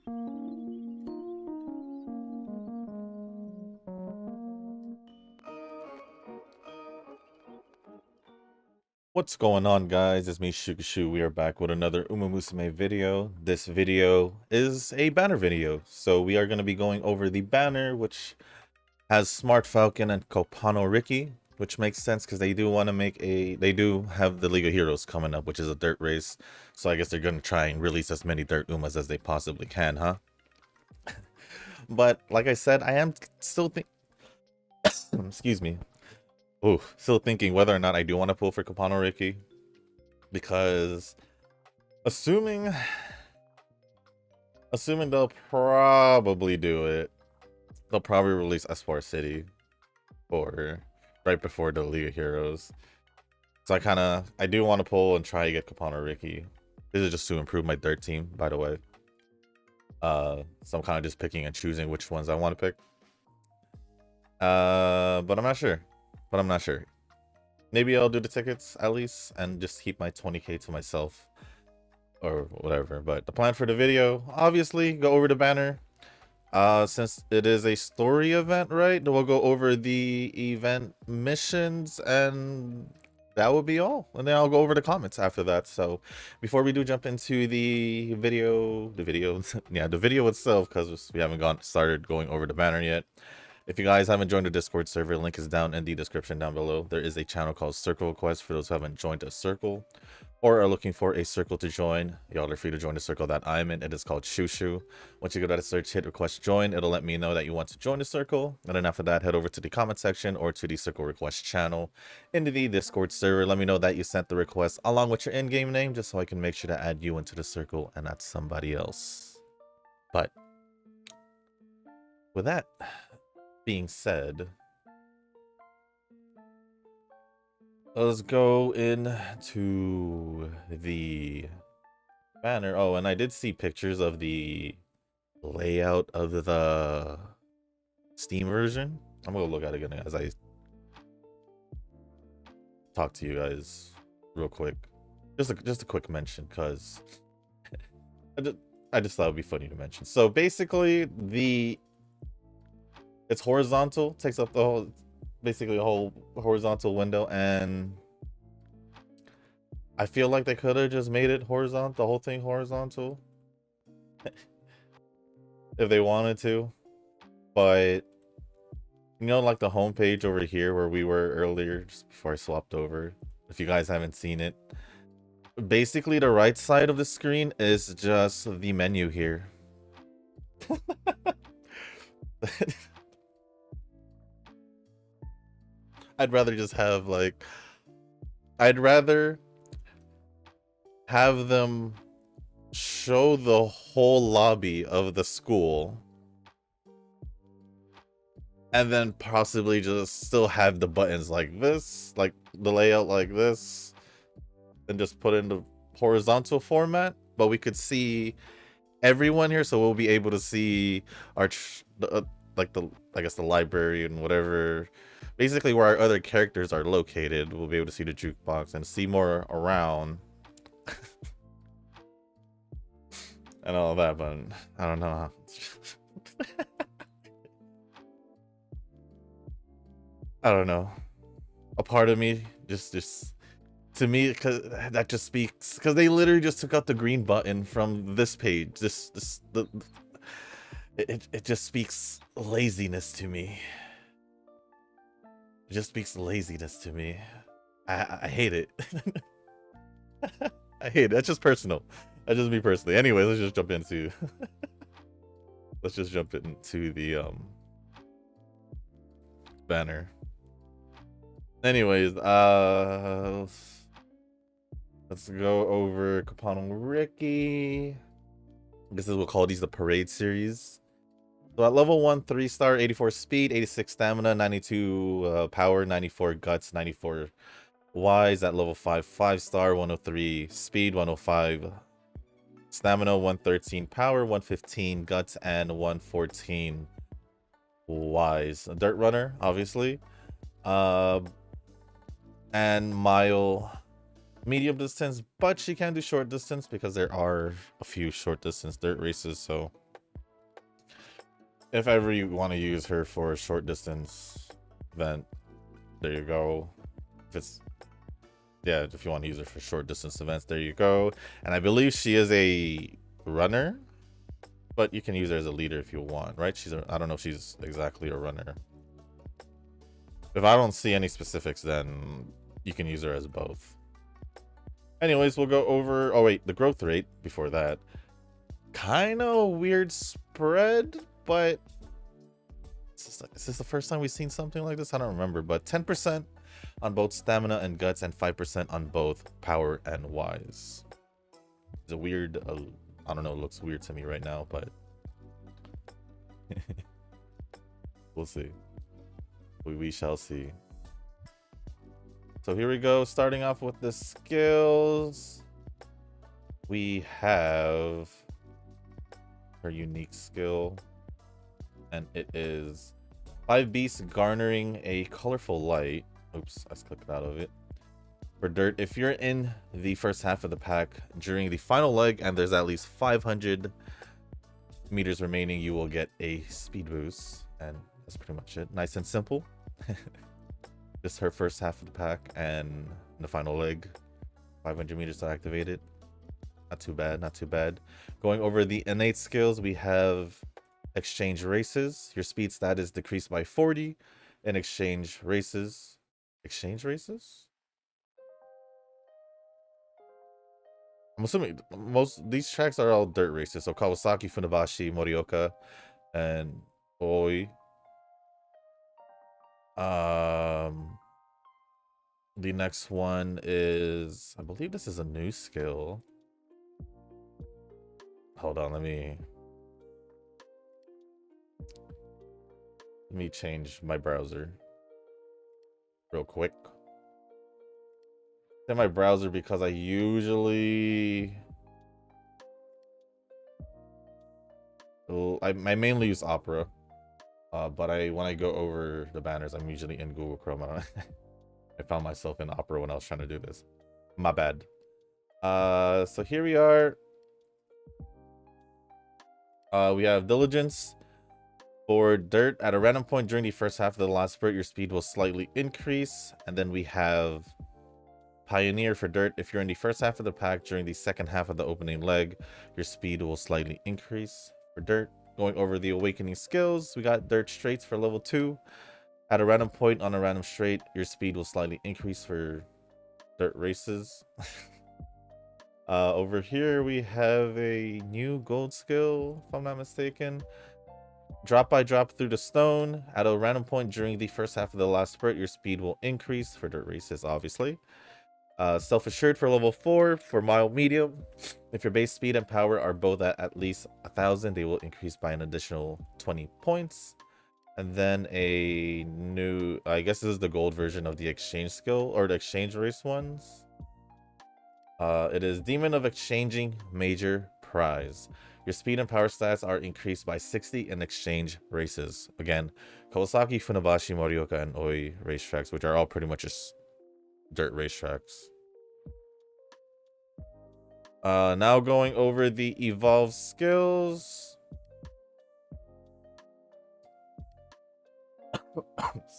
What's going on, guys? It's me, Shukashu. We are back with another Musume video. This video is a banner video. So we are going to be going over the banner, which has Smart Falcon and Kopano Ricky, which makes sense because they do want to they do have the League of Heroes coming up, which is a dirt race. So I guess they're going to try and release as many dirt Umas as they possibly can, huh? But like I said, I am still excuse me. Ooh, still thinking whether or not I do want to pull for Kopano Ricky. Because assuming they'll probably do it, they'll probably release Espoir City or right before the League of Heroes. So I do want to pull and try to get Kopano Ricky. This is just to improve my dirt team, by the way. So I'm kind of just picking and choosing which ones I want to pick. But I'm not sure. Maybe I'll do the tickets at least and just keep my 20k to myself or whatever. But the plan for the video, obviously, go over the banner. Since it is a story event, right? We'll go over the event missions and that would be all. And then I'll go over the comments after that. So before we do jump into the video yeah, the video itself, because we haven't started going over the banner yet. If you guys haven't joined the Discord server, link is down in the description down below. There is a channel called Circle Request for those who haven't joined a circle or are looking for a circle to join. Y'all are free to join the circle that I'm in. It is called Shushu. Once you go to that search, hit request join. It'll let me know that you want to join the circle. And then after that, head over to the comment section or to the Circle Request channel into the Discord server. Let me know that you sent the request along with your in-game name just so I can make sure to add you into the circle and not somebody else. But with that being said, let's go into the banner. Oh, and I did see pictures of the layout of the Steam version. I'm gonna look at it again as I talk to you guys real quick. Just a quick mention, because I just thought it'd be funny to mention. So basically, it's horizontal, takes up the whole, basically a whole horizontal window, and I feel like they could have just made it horizontal, the whole thing horizontal, if they wanted to. But you know, like the homepage over here where we were earlier, just before I swapped over, if you guys haven't seen it, basically the right side of the screen is just the menu here. I'd rather just have like, I'd rather have them show the whole lobby of the school and then possibly just still have the buttons like this, like the layout like this, and just put in the horizontal format. But we could see everyone here, so we'll be able to see our like the, I guess, the library and whatever, basically where our other characters are located. We'll be able to see the jukebox and see more around and all that, but I don't know. I don't know. A part of me just to me, because that just speaks, because they literally just took out the green button from this page. It just speaks laziness to me. It just speaks laziness to me. I hate it. I hate it. That's just personal. That's just me personally. Anyway, let's just jump into the banner. Anyways, let's go over Kopano Ricky. This is, we'll call these the parade series. So at level 1, 3-star, 84 speed, 86 stamina, 92 power, 94 guts, 94 wise. At level 5, 5-star, 103 speed, 105 stamina, 113 power, 115 guts, and 114 wise. A dirt runner, obviously. And mile medium distance, but she can do short distance because there are a few short distance dirt races, so If ever you want to use her for a short distance event, there you go. If it's, yeah, if you want to use her for short distance events, there you go. And I believe she is a runner, but you can use her as a leader if you want, right? I don't know if she's exactly a runner. If I don't see any specifics, then you can use her as both. Anyways, we'll go over, oh wait, the growth rate before that. Kind of weird spread, but is this the first time we've seen something like this? I don't remember, but 10% on both stamina and guts and 5% on both power and wise. It's a weird, I don't know, it looks weird to me right now, but we'll see. We shall see. So here we go, starting off with the skills. We have her unique skill, and it is 5 beasts garnering a colorful light. Oops, I clicked out of it. For dirt, if you're in the first half of the pack during the final leg and there's at least 500 meters remaining, you will get a speed boost, and that's pretty much it. Nice and simple. Just her first half of the pack and the final leg, 500 meters to activate it. Not too bad, not too bad. Going over the innate skills, we have exchange races. Your speed stat is decreased by 40 in exchange races. Exchange races? I'm assuming most these tracks are all dirt races. So Kawasaki, Funabashi, Morioka, and Oi. The next one is, I believe this is a new skill. Hold on, let me change my browser real quick. In my browser because I usually I mainly use Opera, but when I go over the banners, I'm usually in Google Chrome. I found myself in Opera when I was trying to do this. My bad. So here we are. We have Diligence. For dirt, at a random point during the first half of the last spurt, your speed will slightly increase. And then we have Pioneer for dirt. If you're in the first half of the pack during the second half of the opening leg, your speed will slightly increase. For dirt, going over the awakening skills, we got dirt straights for level 2. At a random point on a random straight, your speed will slightly increase for dirt races. Over here, we have a new gold skill, if I'm not mistaken. Drop by drop through the stone. At a random point during the first half of the last spurt, your speed will increase for dirt races, obviously. Self-assured for level 4. For mild medium, if your base speed and power are both at least 1,000, they will increase by an additional 20 points. And then a new, I guess this is the gold version of the exchange skill, or the exchange race ones. It is Demon of Exchanging Major Prize. Your speed and power stats are increased by 60 in exchange races. Again, Kawasaki, Funabashi, Morioka, and Oi racetracks, which are all pretty much just dirt racetracks. Now going over the evolved skills.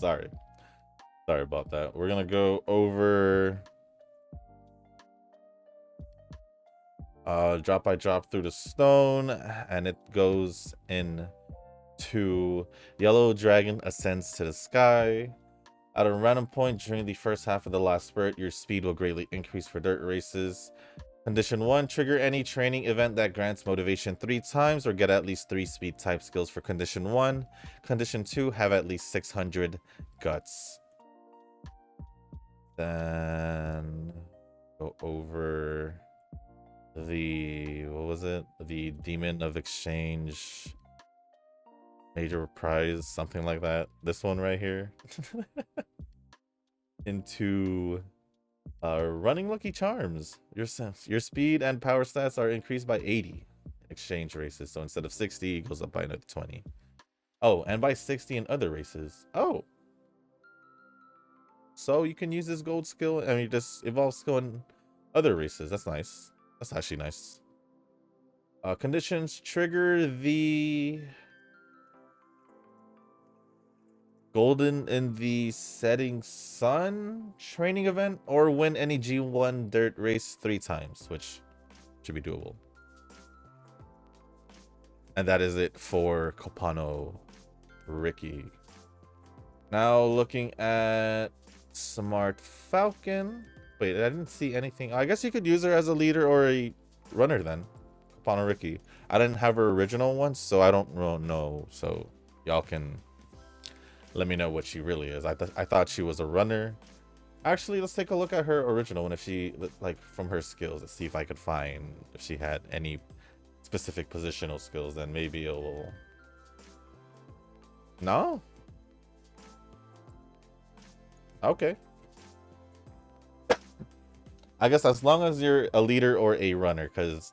Sorry about that. We're gonna go over drop by drop through the stone, and it goes into Yellow Dragon Ascends to the Sky. At a random point during the first half of the last spurt, your speed will greatly increase for dirt races. Condition 1, trigger any training event that grants motivation 3 times or get at least 3 speed type skills for condition 1. Condition 2, have at least 600 guts. Then go over the, what was it? The Demon of Exchange Major Prize, something like that. This one right here. Into Running Lucky Charms. Your speed and power stats are increased by 80 exchange races. So instead of 60, it goes up by another 20. Oh, and by 60 in other races. Oh. So you can use this gold skill, I mean, this evolved skill in other races. That's nice. That's actually nice. Conditions trigger the Golden in the Setting Sun training event, or win any G1 dirt race 3 times, which should be doable. And that is it for Kopano Ricky. Now looking at Smart Falcon. Wait, I didn't see anything. I guess you could use her as a leader or a runner then. Kopano Ricky. I didn't have her original one, so I don't know. So y'all can let me know what she really is. I thought she was a runner. Actually, let's take a look at her original one. If she, like, from her skills, let's see if I could find if she had any specific positional skills. Then maybe it will. No. Okay. I guess as long as you're a leader or a runner, because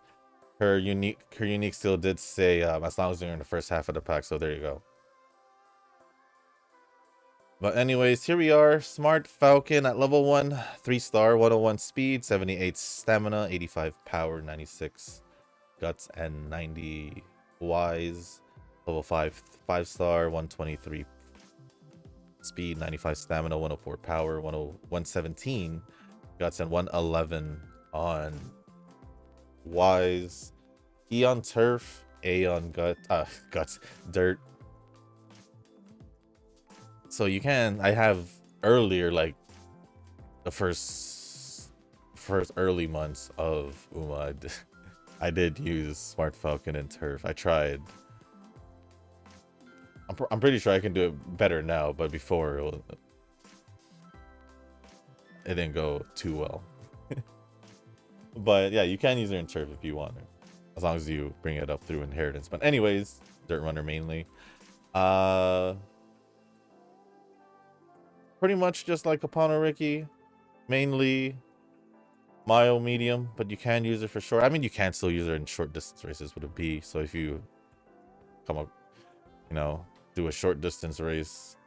her unique skill did say as long as you're in the first half of the pack. So there you go. But anyways, here we are. Smart Falcon at level 1, 3-star, 101 speed, 78 stamina, 85 power, 96 guts, and 90 wise. Level 5, 5-star, 123 speed, 95 stamina, 104 power, 117 guts, and 111 on wise. E on turf, A on guts, dirt. So you can, I have earlier, like the first early months of Uma, I did use Smart Falcon and Turf. I tried. I'm pretty sure I can do it better now, but before it didn't go too well. But yeah, you can use her in Turf if you want her, as long as you bring it up through inheritance. But anyways, Dirt Runner mainly. Pretty much just like Kopano Ricky, mainly mile medium, but you can use it for short. I mean, you can still use it in short distance races with a B. So if you come up, do a short distance race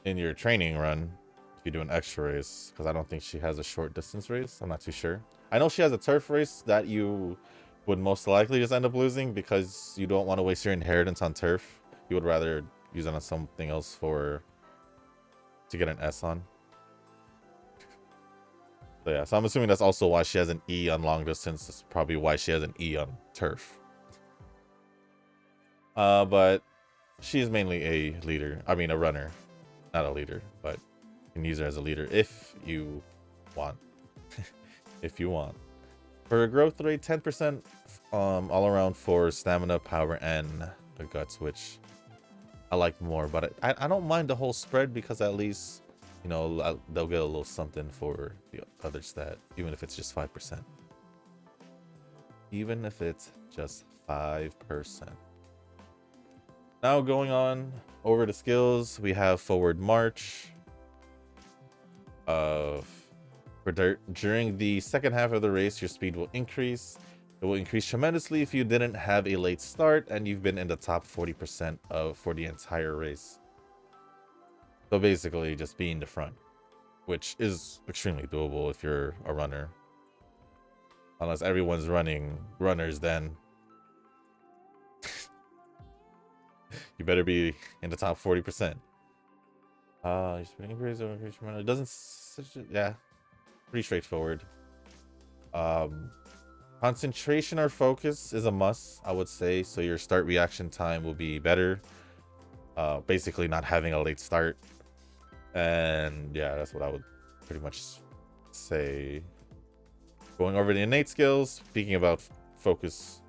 in your training run, if you do an extra race, because I don't think she has a short distance race. I'm not too sure. I know she has a turf race that you would most likely just end up losing because you don't want to waste your inheritance on turf. You would rather use it on something else to get an S on. So yeah, so I'm assuming that's also why she has an E on long distance. That's probably why she has an E on turf. But she's mainly a leader. I mean, a runner, not a leader, but you can use her as a leader if you want. If you want. For a growth rate, 10% all around for stamina, power, and the guts, which I like more, but I don't mind the whole spread because at least, they'll get a little something for the other stat, even if it's just 5%. Even if it's just 5%. Now going on over the skills, we have Forward March. For Dirt, during the second half of the race, your speed will increase. It will increase tremendously if you didn't have a late start and you've been in the top 40% for the entire race. So basically just being the front, which is extremely doable if you're a runner. Unless everyone's running runners, then you better be in the top 40%. Your speed increase or increase tremendously. It doesn't, yeah, pretty straightforward. Concentration or focus is a must, I would say, so your start reaction time will be better. Basically not having a late start. And yeah, that's what I would pretty much say. Going over the innate skills, speaking about focus,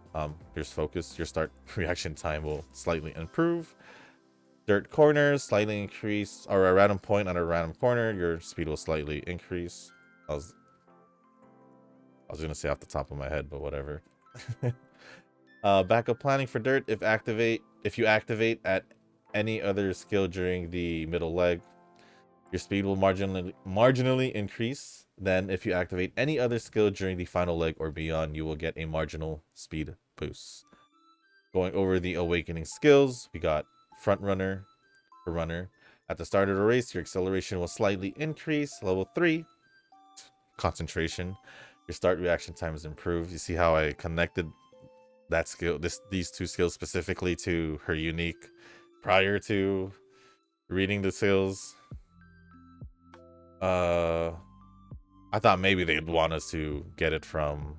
here's focus. Your start reaction time will slightly improve. Dirt corners, slightly increase, or a random point on a random corner, your speed will slightly increase. I was gonna say off the top of my head, but whatever. Backup planning for Dirt. If you activate at any other skill during the middle leg, your speed will marginally increase. Then if you activate any other skill during the final leg or beyond, you will get a marginal speed boost. Going over the awakening skills, we got Front Runner for runner. At the start of the race, your acceleration will slightly increase. Level 3, concentration. Your start reaction time is improved. You see how I connected that skill, these two skills specifically to her unique prior to Reading the skills. I thought maybe they'd want us to get it from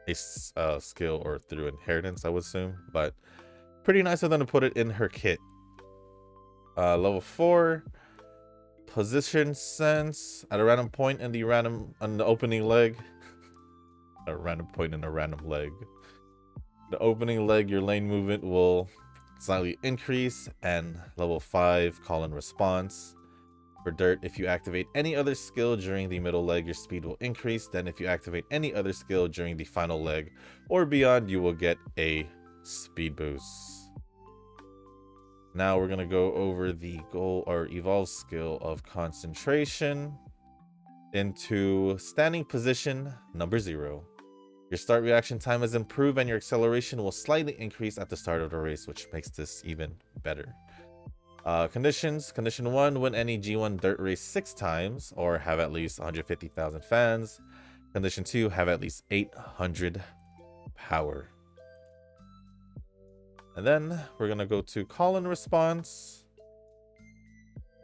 a skill or through inheritance, I would assume. But pretty nice of them to put it in her kit. Level 4. Position sense at a random point in the opening leg. A random point in a random leg. The opening leg, your lane movement will slightly increase, and level 5 call and response. For dirt, if you activate any other skill during the middle leg, your speed will increase. Then if you activate any other skill during the final leg or beyond, you will get a speed boost. Now we're going to go over the goal or evolve skill of concentration into standing position number 0. Your start reaction time is improved and your acceleration will slightly increase at the start of the race, which makes this even better. Conditions. Condition 1, win any G1 dirt race 6 times or have at least 150,000 fans. Condition 2, have at least 800 power. And then we're going to go to call and response.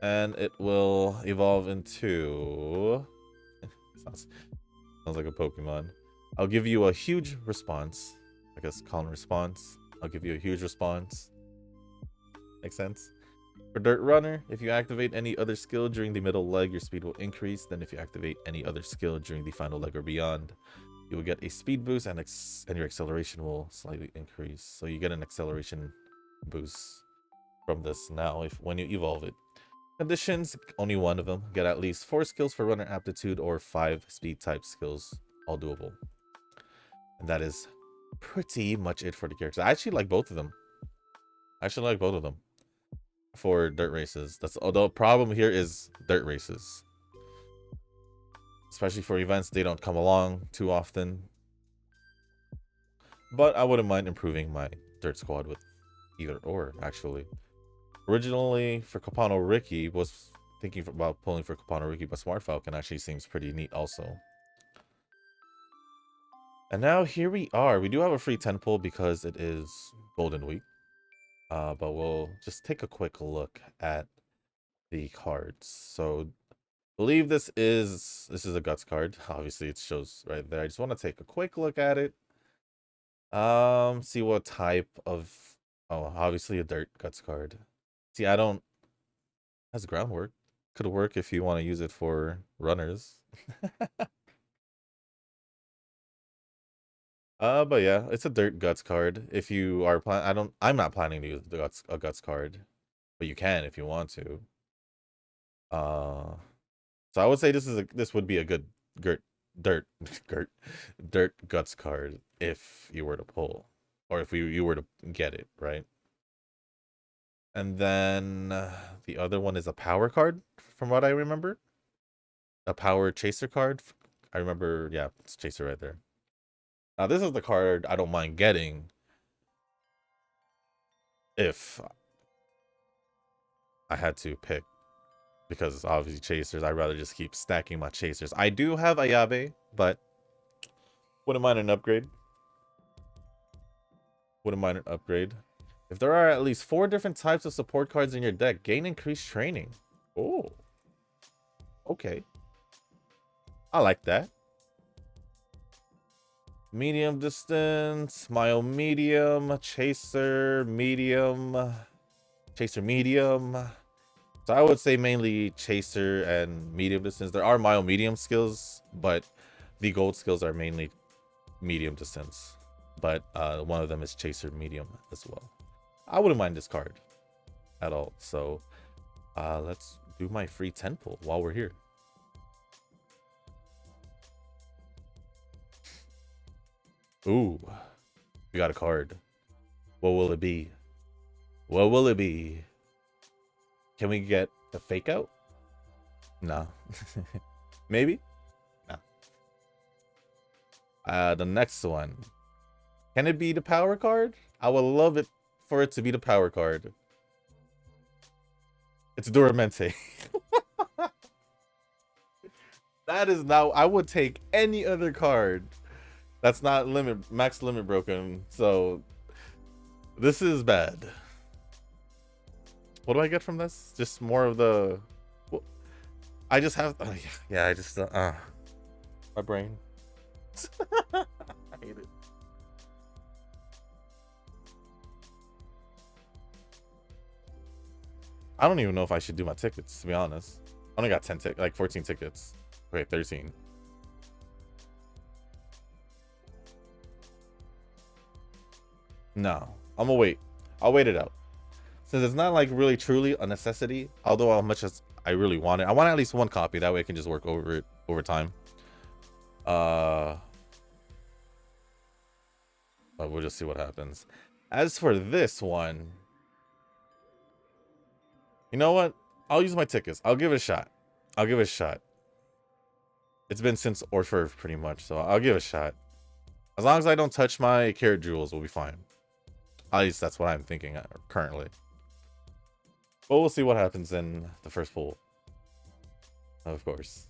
And it will evolve into... sounds like a Pokemon. I'll give you a huge response. I guess call and response. I'll give you a huge response. Makes sense? For Dirt Runner, if you activate any other skill during the middle leg, your speed will increase. Then if you activate any other skill during the final leg or beyond, you will get a speed boost and your acceleration will slightly increase. So you get an acceleration boost from this now when you evolve it. Conditions, only one of them. Get at least 4 skills for runner aptitude or 5 speed type skills, all doable. And that is pretty much it for the characters. I actually like both of them. For dirt races. The problem here is dirt races. Especially for events, they don't come along too often. But I wouldn't mind improving my dirt squad with either or, actually. Originally, for Capano Ricky, was thinking about pulling for Capano Ricky, but Smart Falcon actually seems pretty neat also. And now here we are. We do have a free 10 pull because it is Golden Week. But we'll just take a quick look at the cards. So I believe this is a Guts card. Obviously it shows right there. I just want to take a quick look at it. See what type of... Oh, obviously a Dirt Guts card. See, I don't... That's groundwork. Could work if you want to use it for runners. But yeah, it's a Dirt Guts card. If you are I'm not planning to use a Guts card, but you can if you want to. So I would say this would be a good dirt Guts card if you were to pull, or if you were to get it, right? And then the other one is a power card, from what I remember. A power chaser card. I remember, yeah, it's chaser right there. Now, this is the card I don't mind getting if I had to pick. Because obviously chasers, I'd rather just keep stacking my chasers. I do have Ayabe, but wouldn't mind an upgrade. If there are at least 4 different types of support cards in your deck, gain increased training. Oh. Okay. I like that. Medium distance, mile medium, chaser medium. So I would say mainly chaser and medium distance. There are mile medium skills, but the gold skills are mainly medium distance. But one of them is chaser medium as well. I wouldn't mind this card at all. So let's do my free 10 pull while we're here. Ooh, we got a card. What will it be? What will it be? Can we get the fake out? No. Maybe? No. The next one. Can it be the power card? I would love it for it to be the power card. It's Duramente. That is now. I would take any other card that's not max limit broken. So this is bad. What do I get from this? Just more of the. I just have. Oh, yeah, I just. My brain. I hate it. I don't even know if I should do my tickets, to be honest. I only got 14 tickets. Wait, 13. No, I'm gonna wait. I'll wait it out. Since it's not like really truly a necessity, although how much as I really want it. I want at least one copy. That way I can just work over it over time. But we'll just see what happens. As for this one, you know what? I'll use my tickets. I'll give it a shot. I'll give it a shot. It's been since Orfeur pretty much, so I'll give it a shot. As long as I don't touch my carrot jewels, we'll be fine. At least that's what I'm thinking currently. But we'll see what happens in the first pool. Of course.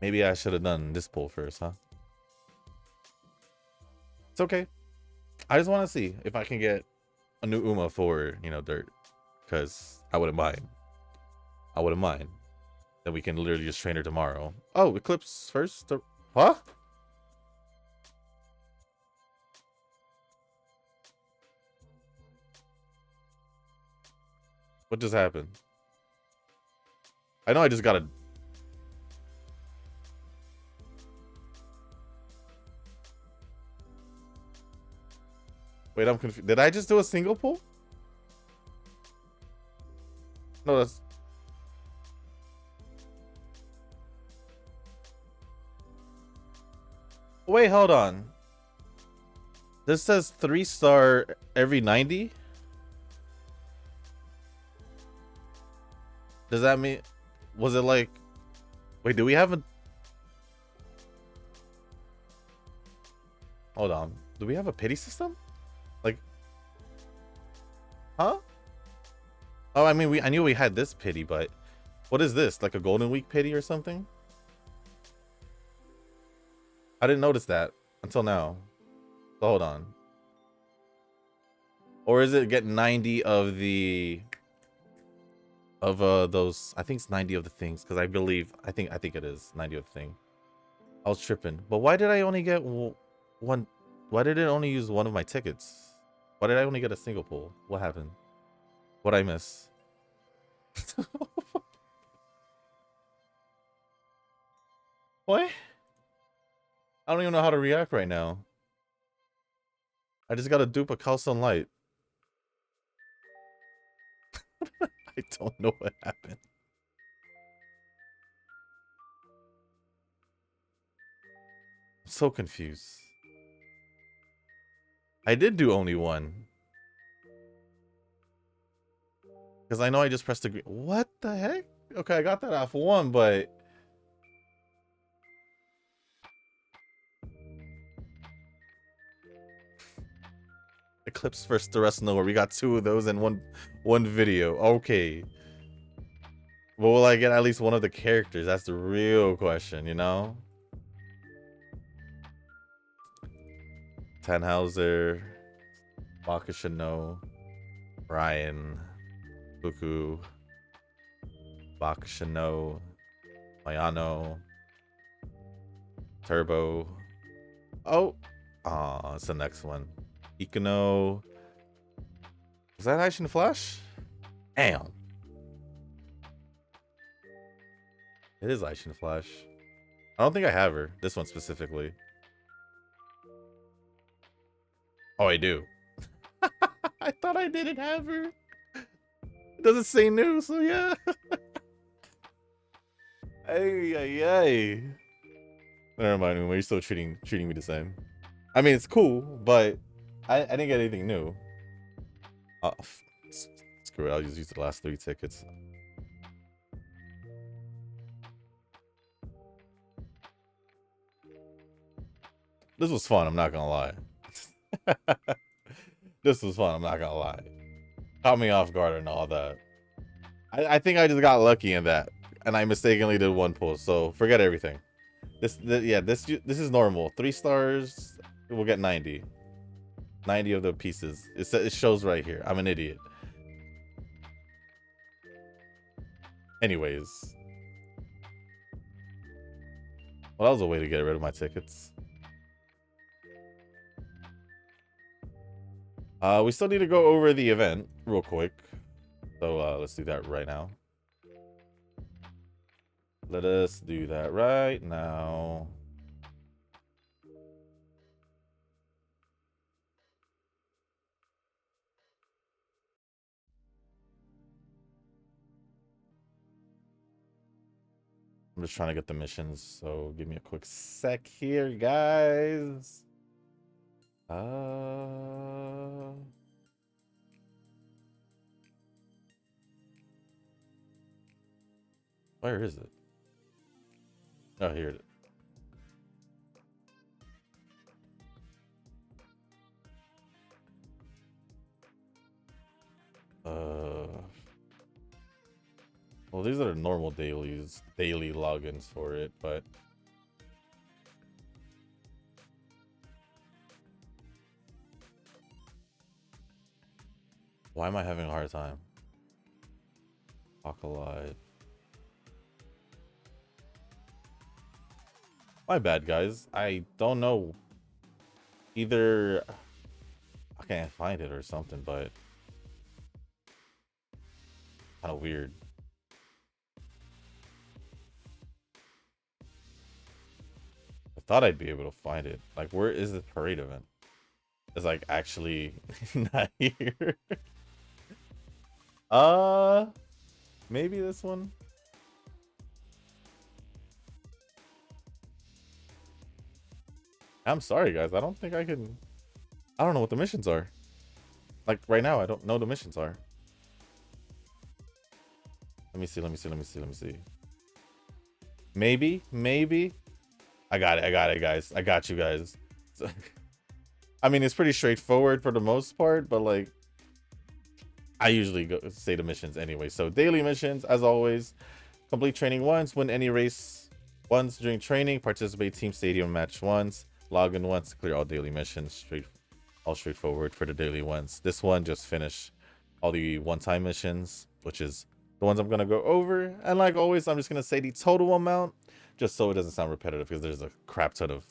Maybe I should have done this pool first, huh? It's okay. I just want to see if I can get a new Uma for, dirt. Because I wouldn't mind. I wouldn't mind. Then we can literally just train her tomorrow. Oh, Eclipse first? Huh? What just happened? I know I just got a... Wait, I'm confused. Did I just do a single pull? No, that's... Wait, hold on. This says 3-star every 90? Does that mean... Was it like... Wait, do we have a... Hold on. Do we have a pity system? Like... Huh? Oh, I mean, I knew we had this pity, but... What is this? Like a Golden Week pity or something? I didn't notice that until now. So hold on. Or is it get 90 of the... Of those... I think it's 90 of the things, because I believe... I think it is 90 of the thing. I was tripping. But why did I only get one... Why did it only use one of my tickets? Why did I only get a single pull? What happened? What'd I miss? What? I don't even know how to react right now. I just got to dupe a Calstone Light. I don't know what happened. I'm so confused. I did do only one. Because I know I just pressed the green. What the heck? Okay, I got that off one, but... Eclipse versus the rest nowhere. We got 2 of those in one video. Okay. But will I get at least one of the characters? That's the real question, you know? Tannhauser, Bakushino, Ryan, Buku, Bakushino, Mayano, Turbo. Oh, it's the next one. Ikuno. Is that Aishin Flash? Damn. It is Aishin Flash. I don't think I have her. This one specifically. Oh, I do. I thought I didn't have her. It doesn't say new, so yeah. Hey. Never mind, you're still treating me the same. I mean, it's cool, but I didn't get anything new. Screw it, I'll just use the last 3 tickets. This was fun, I'm not gonna lie. This was fun, I'm not gonna lie. Caught me off guard and all that. I think I just got lucky in that, and I mistakenly did 1 pull, so forget everything. This is normal. 3 stars we'll get 90. 90 of the pieces. It shows right here. I'm an idiot. Anyways. Well, that was a way to get rid of my tickets. We still need to go over the event real quick. So let's do that right now. Let us do that right now. I'm just trying to get the missions, so give me a quick sec here, guys. Where is it? Oh, here it is. Well, these are the normal daily logins for it, but why am I having a hard time? Walk alive. My bad, guys. I don't know. Either I can't find it or something, but kind of weird. I thought I'd be able to find it. Like, where is this parade event? It's like actually not here. Maybe this one. I'm sorry, guys. I don't think I can. I don't know what the missions are. Like right now, I don't know the missions are. Let me see. Maybe. I got it, guys. I got you guys. I mean, it's pretty straightforward for the most part, but like, I usually say the missions anyway. So daily missions, as always, complete training once, win any race once during training, participate team stadium match once, log in once, clear all daily missions. All straightforward for the daily ones. This one, just finish all the one-time missions, which is the ones I'm gonna go over. And like always, I'm just gonna say the total amount, just so it doesn't sound repetitive, because there's a crap ton of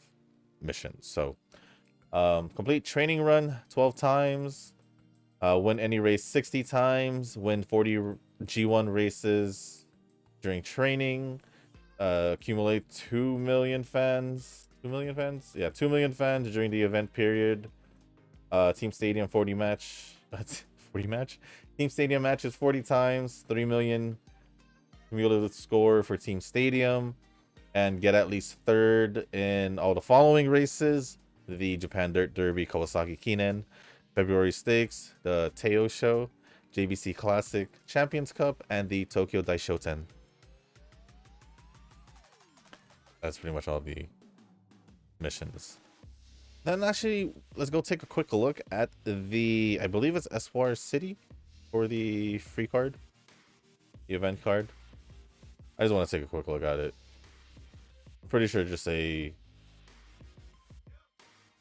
missions. So complete training run 12 times, win any race 60 times, win 40 G1 races during training, accumulate 2 million fans. 2 million fans? Yeah, 2 million fans during the event period. Team Stadium 40 match. 40 match? Team Stadium matches 40 times, 3 million cumulative score for Team Stadium, and get at least third in all the following races: the Japan Dirt Derby Kawasaki Kinen, February Stakes, the Teo Show, JBC Classic, Champions Cup, and the Tokyo Daishoten. That's pretty much all the missions. Then actually, let's go take a quick look at the, I believe it's Espoir City for the free card, the event card. I just want to take a quick look at it. I'm pretty sure just a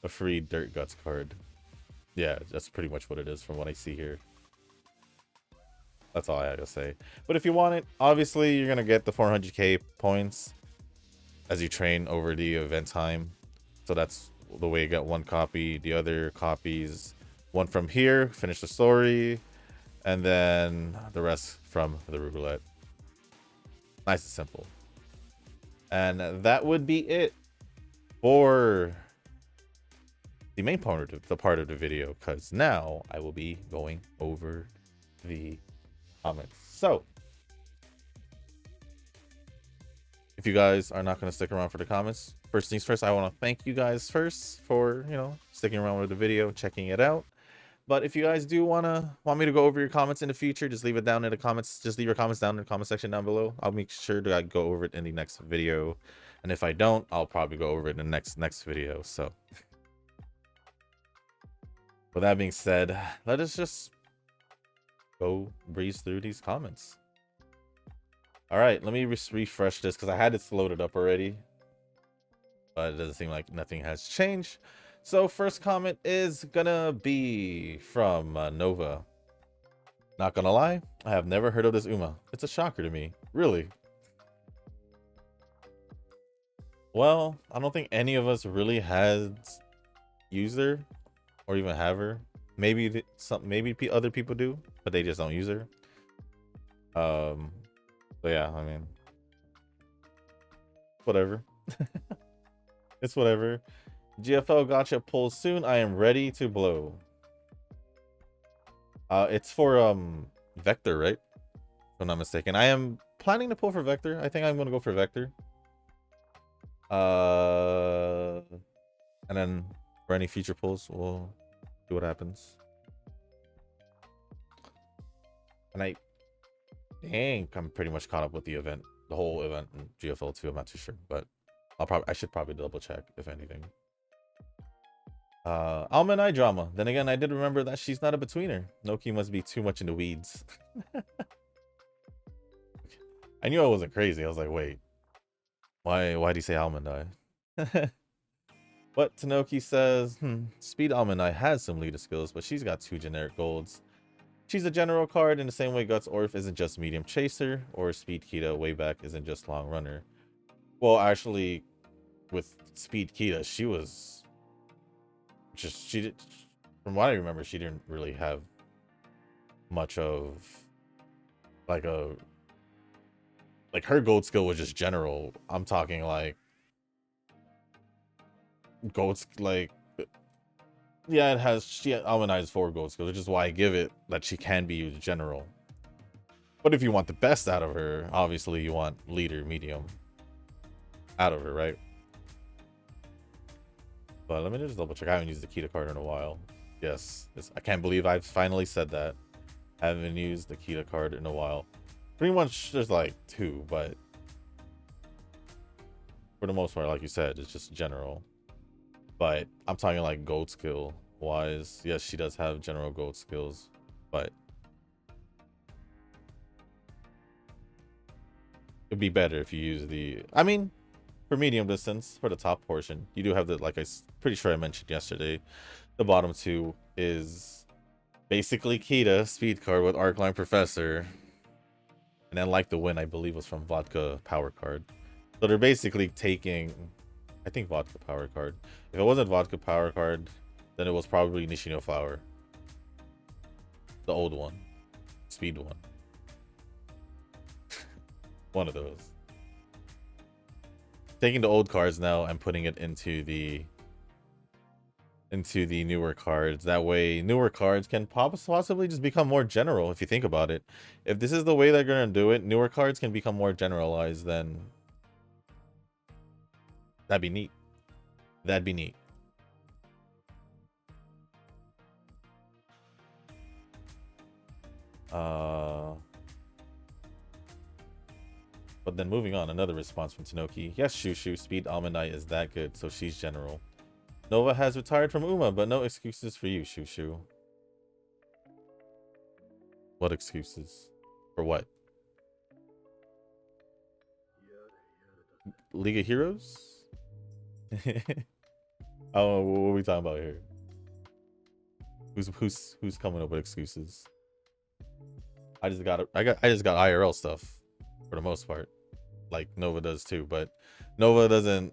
free Dirt Guts card. Yeah, that's pretty much what it is from what I see here. That's all I have to say. But if you want it, obviously you're going to get the 400k points as you train over the event time. So that's the way you get one copy. The other copies, one from here, finish the story, and then the rest from the roulette. Nice and simple. And that would be it for the main part of the video, because now I will be going over the comments. So if you guys are not going to stick around for the comments, first things first, I want to thank you guys first for, sticking around with the video, checking it out. But if you guys do want me to go over your comments in the future, just leave it down in the comments. Just leave your comments down in the comment section down below. I'll make sure to go over it in the next video. And if I don't, I'll probably go over it in the next video. So with that being said, let us just go breeze through these comments. All right, let me refresh this because I had it loaded up already, but it doesn't seem like nothing has changed. So first comment is gonna be from Nova. Not gonna lie, I have never heard of this Uma. It's a shocker to me. Really? Well, I don't think any of us really has used her or even have her. Maybe other people do, but they just don't use her. So yeah, I mean, whatever. It's whatever. GFL gotcha pull soon. I am ready to blow. It's for Vector, right? If I'm not mistaken. I am planning to pull for Vector. I think I'm gonna go for Vector. And then for any future pulls, we'll see what happens. And I think I'm pretty much caught up with the event, the whole event in GFL 2. I'm not too sure, but I should probably double check if anything. Alma and I drama. Then again, I did remember that she's not a betweener. Noki must be too much in the weeds. I knew I wasn't crazy. I was like, wait, why'd he say Alma and I? But Tanoki says, Speed Almond has some leader skills, but she's got 2 generic golds. She's a general card in the same way Guts Orf isn't just medium chaser, or Speed Kita way back isn't just long runner. Well, actually, with Speed Kita, she was just, from what I remember, she didn't really have much of like her gold skill was just general. I'm talking like gold, like, yeah, it has, Almond has 4 gold skills, which is why I give it that she can be used general. But if you want the best out of her, obviously you want leader medium out of her, right? But let me just double check. I haven't used the Kita card in a while. Yes, I can't believe I've finally said that. I haven't used the Kita card in a while. Pretty much there's like 2, but for the most part, like you said, it's just general. But I'm talking like gold skill wise. Yes, she does have general gold skills, but it'd be better if you use the, I mean, for medium distance, for the top portion, you do have the, like pretty sure I mentioned yesterday, the bottom 2 is basically Kita speed card with Arcline Professor, and then like the win, I believe, was from Vodka Power card. So they're basically taking, I think, Vodka Power card. If it wasn't Vodka Power card, then it was probably Nishino Flower, the old one, speed one. One of those. Taking the old cards now and putting it into the newer cards. That way newer cards can possibly just become more general. If you think about it, if this is the way they're gonna do it, newer cards can become more generalized. Then that'd be neat. That'd be neat. But then moving on, another response from Tanoki. Yes, Shushu, Speed Almond Eye is that good, so she's general. Nova has retired from Uma, but no excuses for you, Shushu. What excuses? For what? League of Heroes? Oh, what are we talking about here? Who's coming up with excuses? I just got IRL stuff for the most part, like Nova does too, but Nova doesn't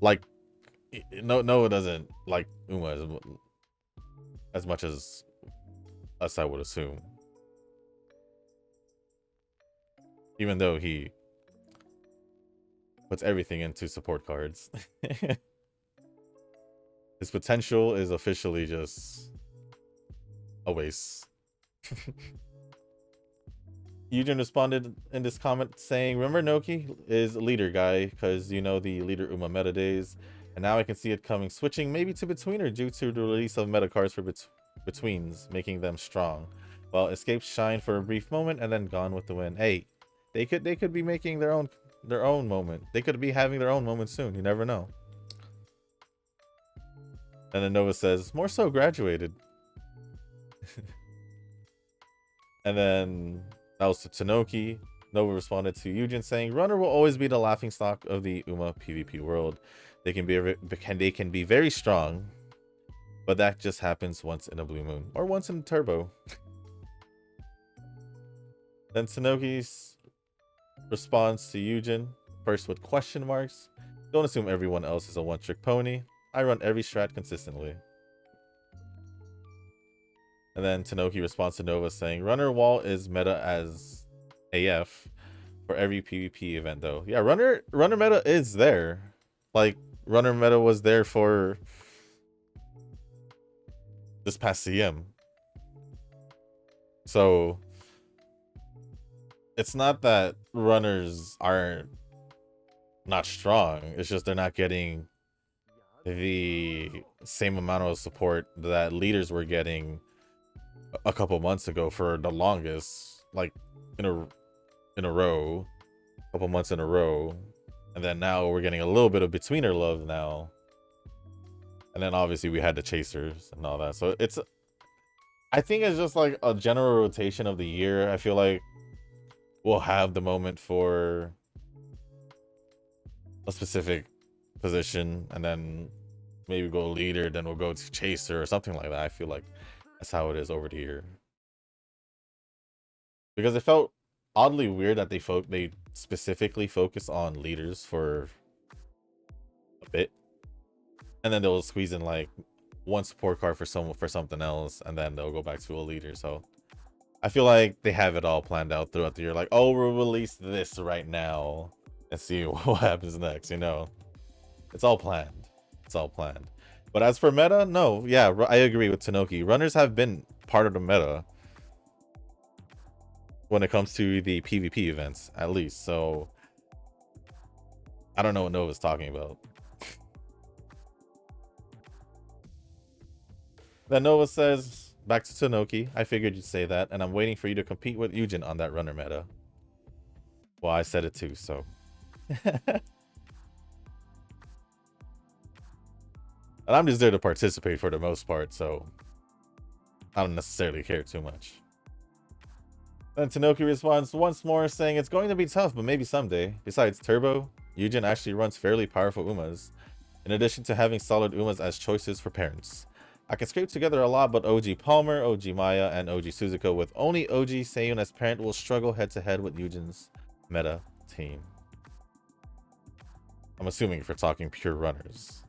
like Nova doesn't like Uma as much as us, I would assume, even though he puts everything into support cards. His potential is officially just a waste. Eugen responded in this comment saying, remember Noki is leader guy because you know the leader Uma meta days, and now I can see it coming, switching maybe to betweener due to the release of meta cards for betweens, making them strong. Well, escaped shine for a brief moment and then gone with the win. Hey, they could be making their own moment. They could be having their own moment soon. You never know. And then Nova says, more so graduated. And then that was to Tanoki. Nova responded to Eugen saying, "Runner will always be the laughingstock of the Uma PvP world. They can be very strong, but that just happens once in a blue moon or once in a turbo." Then Tsunoki's responds to Eugen, first with question marks. "Don't assume everyone else is a one-trick pony. I run every strat consistently." And then Tanoki responds to Nova saying, "Runner wall is meta as AF for every PvP event though." Yeah, runner meta is there. Like, runner meta was there for this past CM. So it's not that runners are not strong. It's just they're not getting the same amount of support that leaders were getting a couple months ago for the longest, like in a row, a couple months in a row. And then now we're getting a little bit of betweener love now. And then obviously we had the chasers and all that. So I think it's just like a general rotation of the year. I feel like we'll have the moment for a specific position, and then maybe go leader, then we'll go to chaser or something like that. I feel like that's how it is over the year. Because it felt oddly weird that they specifically focus on leaders for a bit, and then they'll squeeze in like one support card for something else, and then they'll go back to a leader. So I feel like they have it all planned out throughout the year. Like, oh, we'll release this right now and see what happens next. You know, it's all planned. It's all planned. But as for meta, no, yeah, I agree with Tanoki. Runners have been part of the meta when it comes to the PvP events, at least. So I don't know what Nova's talking about. Then Nova says, back to Tanoki, "I figured you'd say that, and I'm waiting for you to compete with Eugen on that runner meta." Well, I said it too, so. And I'm just there to participate for the most part, so I don't necessarily care too much. Then Tanoki responds once more saying, "It's going to be tough, but maybe someday. Besides Turbo, Eugen actually runs fairly powerful Umas, in addition to having solid Umas as choices for parents. I can scrape together a lot, but OG Palmer, OG Maya, and OG Suzuka with only OG Seiyun as parent will struggle head-to-head with Eugen's meta team." I'm assuming if we're talking pure runners.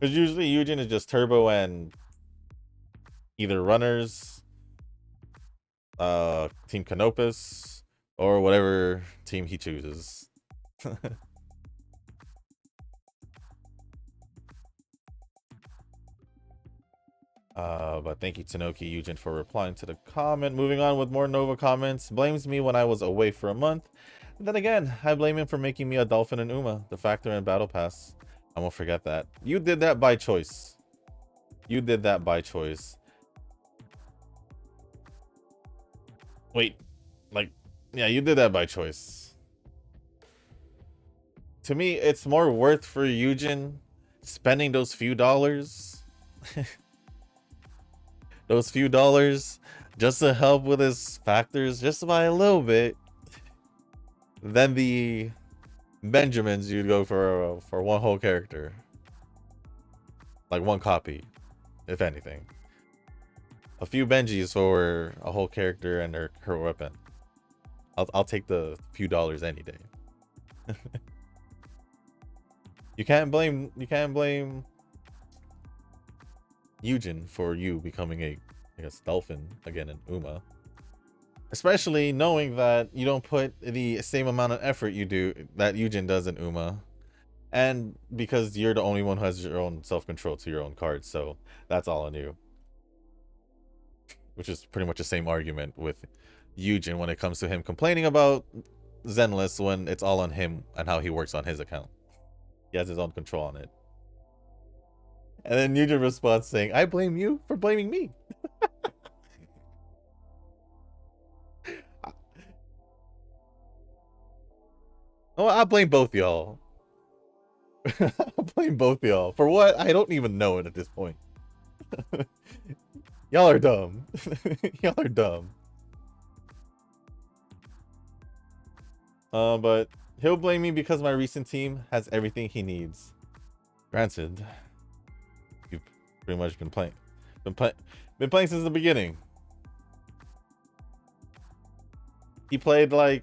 Because usually Eugen is just Turbo and either runners, Team Canopus, or whatever team he chooses. But thank you, Tanoki Eugen, for replying to the comment. Moving on with more Nova comments. "Blames me when I was away for a month. And then again, I blame him for making me a dolphin and Uma, the factor in Battle Pass. I won't forget that. You did that by choice. You did that by choice." Wait, like, yeah, you did that by choice. To me, it's more worth for Eugen spending those few dollars. Those few dollars just to help with his factors just by a little bit, than the Benjamins you'd go for one whole character, like one copy, if anything. A few Benjis for a whole character and her weapon. I'll take the few dollars any day. You can't blame Eugen for you becoming a, I guess, dolphin again in Uma. Especially knowing that you don't put the same amount of effort you do that Eugen does in Uma. And because you're the only one who has your own self-control to your own cards, so that's all on you. Which is pretty much the same argument with Eugen when it comes to him complaining about Zenless when it's all on him and how he works on his account. He has his own control on it. And then Eugen responds saying, "I blame you for blaming me." Oh, I blame both y'all. I blame both y'all. For what? I don't even know it at this point. Y'all are dumb. Y'all are dumb. But he'll blame me because my recent team has everything he needs. Granted, you've pretty much been playing since the beginning. He played like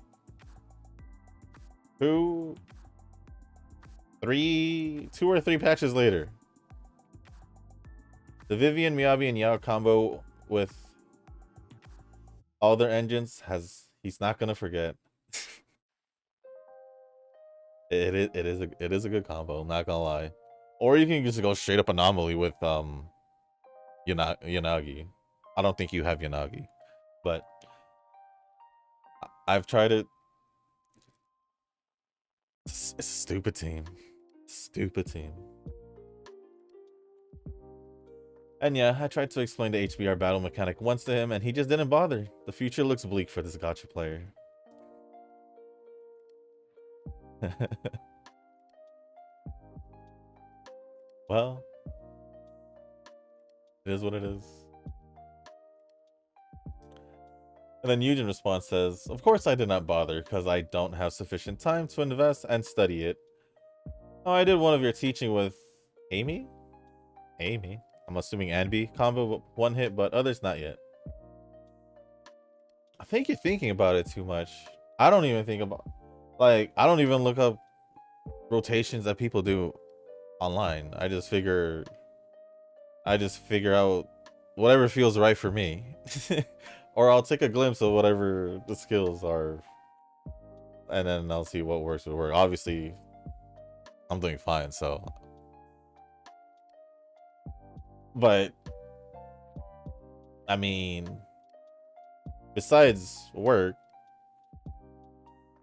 2 or 3 patches later. The Vivian, Miyabi, and Yao combo with all their engines he's not gonna forget. It is a good combo, not gonna lie. Or you can just go straight up anomaly with Yanagi. I don't think you have Yanagi, but I've tried it. It's a stupid team. Stupid team. And yeah, I tried to explain the HBR battle mechanic once to him, and he just didn't bother. The future looks bleak for this gacha player. Well, it is what it is. And then Eugen response says, of course I did not bother, because I don't have sufficient time to invest and study it. Oh, I did one of your teaching with Amy? Amy? I'm assuming Anby combo one hit, but others not yet. I think you're thinking about it too much. I don't even think about, like, I don't even look up rotations that people do online. I just figure out whatever feels right for me. Or I'll take a glimpse of whatever the skills are, and then I'll see what works with work. Obviously, I'm doing fine, so. But I mean, besides work,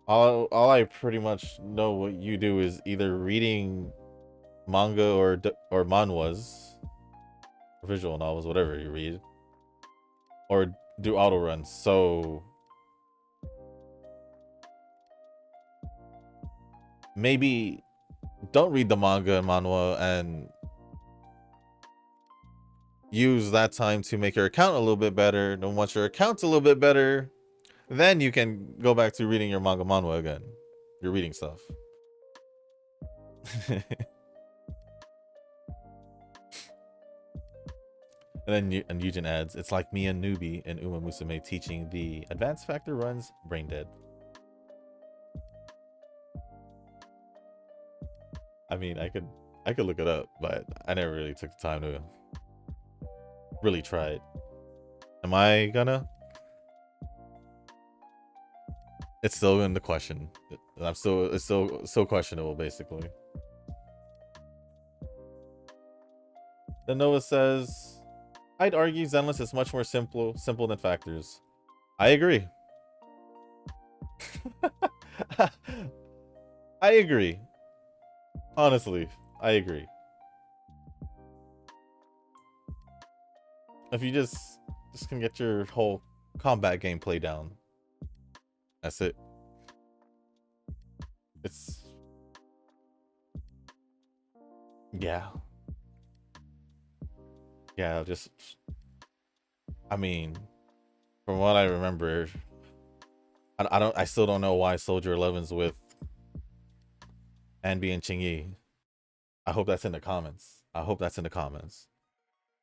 all I pretty much know what you do is either reading manga or manhwas, or visual novels, whatever you read, or do auto runs. So maybe don't read the manga and manhwa and use that time to make your account a little bit better. Then once your account's a little bit better, then you can go back to reading your manga manhwa again. Your reading stuff. And then Eugen adds, it's like me and Newbie and Uma Musume teaching the advanced factor runs brain dead. I mean, I could look it up, but I never really took the time to really try it. Am I gonna? It's still in the question. It's still questionable, basically. Then Noah says, I'd argue Zenless is much more simple than Factors. I agree. I agree. Honestly, I agree. If you just can get your whole combat gameplay down, that's it. It's, yeah, just, I mean, from what I remember, I still don't know why Soldier 11's with Anby and Chingyi. I hope that's in the comments.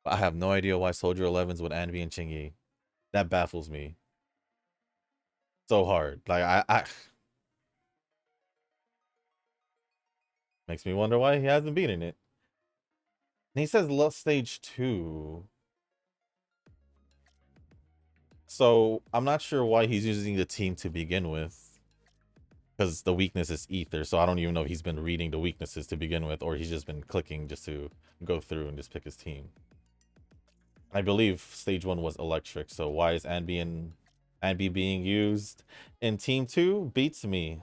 But I have no idea why Soldier 11's with Anby and Chingyi. That baffles me so hard. Like, I makes me wonder why he hasn't beaten it. And he says Lust Stage 2. So I'm not sure why he's using the team to begin with, because the weakness is Ether. So I don't even know if he's been reading the weaknesses to begin with, or he's just been clicking just to go through and just pick his team. I believe Stage 1 was Electric. So why is Anby being used in Team 2? Beats me.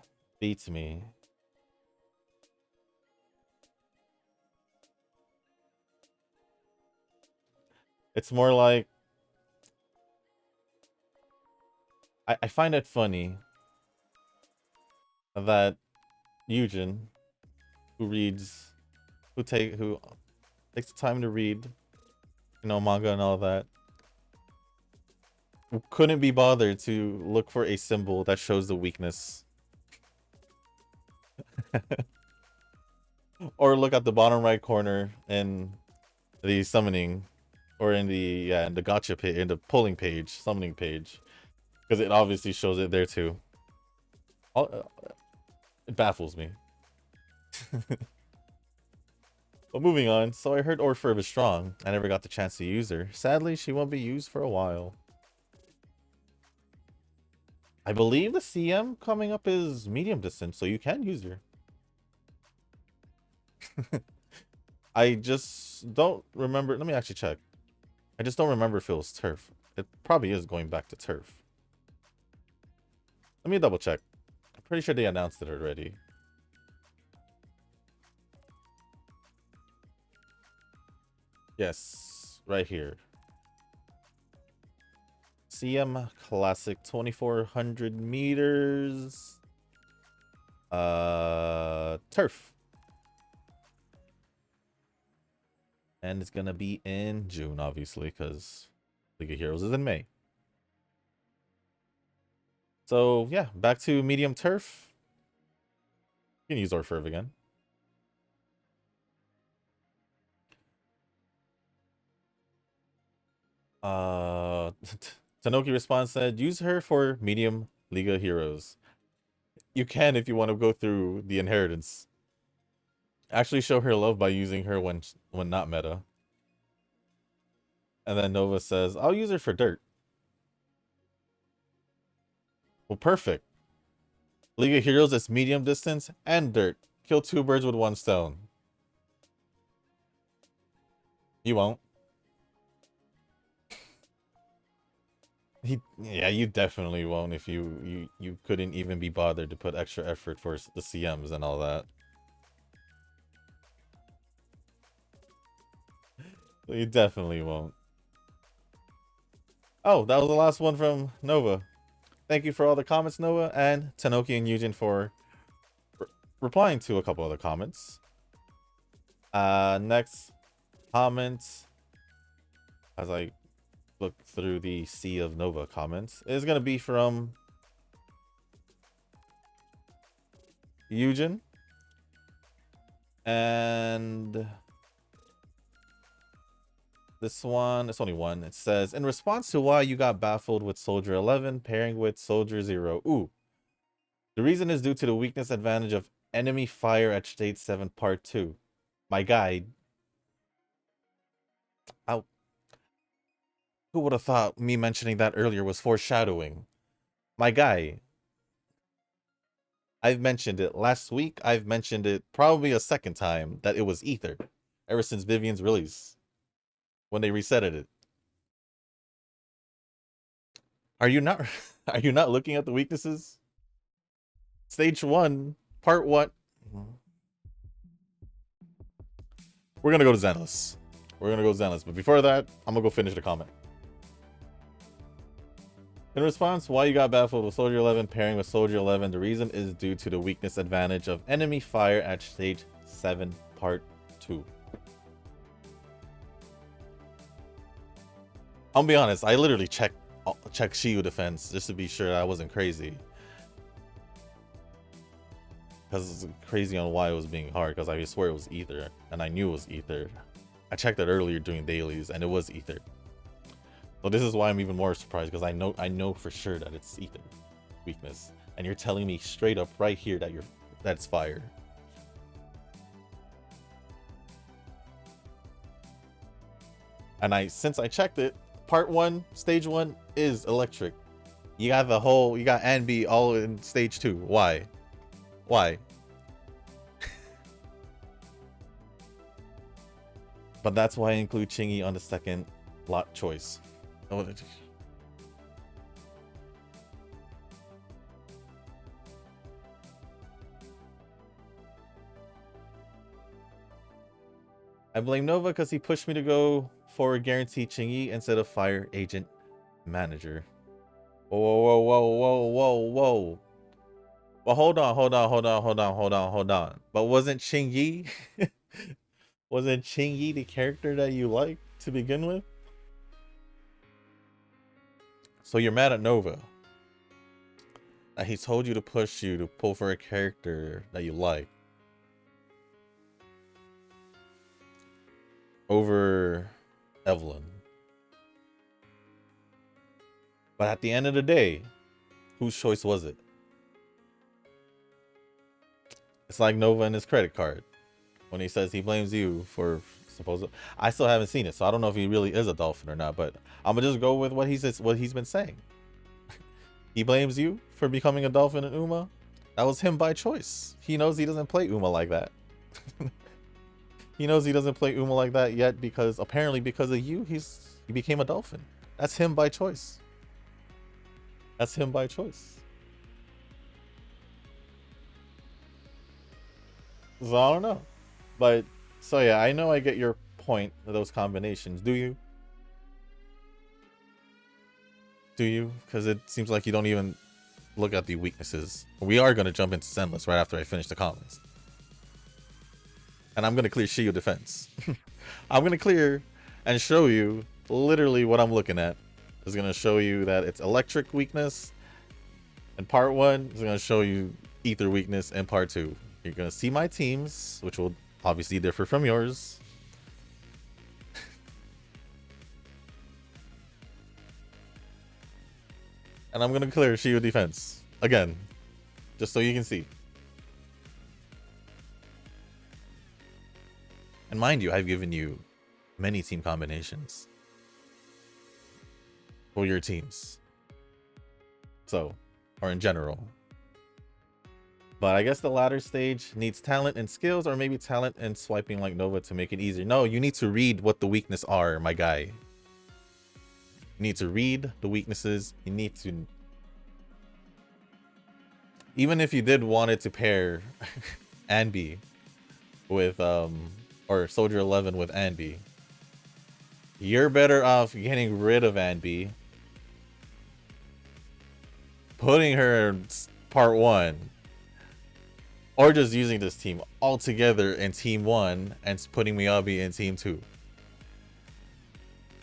It's more like, I find it funny that Eugen, who takes the time to read, you know, manga and all that, couldn't be bothered to look for a symbol that shows the weakness Or look at the bottom right corner in the summoning, or in the in the gotcha page, in the polling page, summoning page, because it obviously shows it there too. It baffles me. But moving on, so I heard Orfurb is strong. I never got the chance to use her. Sadly, she won't be used for a while. I believe the CM coming up is medium distance, so you can use her. I just don't remember. Let me actually check. I just don't remember if it was turf. It probably is going back to turf. Let me double check. I'm pretty sure they announced it already. Yes, right here. CM Classic 2400 meters. Turf. And it's gonna be in June, obviously, because League of Heroes is in May. So yeah, back to medium turf. You can use Orfurb again. Tanoki response said, use her for medium League of Heroes. You can if you want to go through the inheritance. Actually show her love by using her when not meta. And then Nova says, I'll use her for dirt. Well, perfect. League of Heroes is medium distance and dirt. Kill two birds with one stone. You won't. Yeah, you definitely won't if you couldn't even be bothered to put extra effort for the CMs and all that. You definitely won't. Oh, that was the last one from Nova. Thank you for all the comments, Nova, and Tanoki and Yujin for replying to a couple other comments. Next comment, as I look through the sea of Nova comments, is going to be from Yujin. And this one, it's only one. It says, in response to why you got baffled with Soldier 11 pairing with Soldier 0. Ooh. The reason is due to the weakness advantage of enemy fire at Stage 7 Part 2. My guide. Who would have thought me mentioning that earlier was foreshadowing? My guy. I've mentioned it last week. I've mentioned it probably a second time that it was Ether. Ever since Vivian's release. When they resetted it. Are you not are you not looking at the weaknesses? Stage 1, Part 1. We're gonna go to Zenless. But before that, I'm gonna go finish the comment. In response, why you got baffled with Soldier 11 pairing with Soldier 11, the reason is due to the weakness advantage of enemy fire at Stage 7 Part 2. I'll be honest, I literally checked Shiyu defense just to be sure I wasn't crazy. Because it's crazy on why it was being hard, because I swear it was Ether, and I knew it was Ether. I checked it earlier doing dailies, and it was Ether. So this is why I'm even more surprised, because I know for sure that it's Ether weakness, and you're telling me straight up right here that that's fire. And since I checked it, Part 1, Stage 1 is electric. You got Anbi all in Stage 2. Why? But that's why I include Chingy on the second lot choice. I blame Nova because he pushed me to go for a guaranteed Chingy instead of Fire Agent Manager. Whoa. Well, hold on. But wasn't Chingy wasn't Chingy the character that you liked to begin with? So you're mad at Nova. that he told you to push you to pull for a character that you like over Evelyn. But at the end of the day, whose choice was it? It's like Nova and his credit card. When he says he blames you for supposed, I still haven't seen it, so I don't know if he really is a dolphin or not. But I'm gonna just go with what he's been saying. He blames you for becoming a dolphin in Uma. That was him by choice. He knows he doesn't play Uma like that. He knows he doesn't play Uma like that yet because apparently because of you, he became a dolphin. That's him by choice. That's him by choice. So I don't know. But so yeah, I know I get your point of those combinations. Do you? Do you? Because it seems like you don't even look at the weaknesses. We are going to jump into Zenless right after I finish the comments. And I'm going to clear Shield defense. I'm going to clear and show you literally what I'm looking at. It's going to show you that it's electric weakness in part 1. It's going to show you ether weakness in part 2. You're going to see my teams, which will obviously differ from yours. And I'm going to clear Shield defense again, just so you can see. And mind you, I've given you many team combinations for your teams. So, or in general. But I guess the latter stage needs talent and skills, or maybe talent and swiping like Nova to make it easier. No, you need to read what the weaknesses are, my guy. You need to read the weaknesses. You need to... Even if you did want it to pair Anby with, or Soldier 11 with Anby, you're better off getting rid of Anby, putting her in part 1, or just using this team all together in team 1 and putting Miyabi in team 2.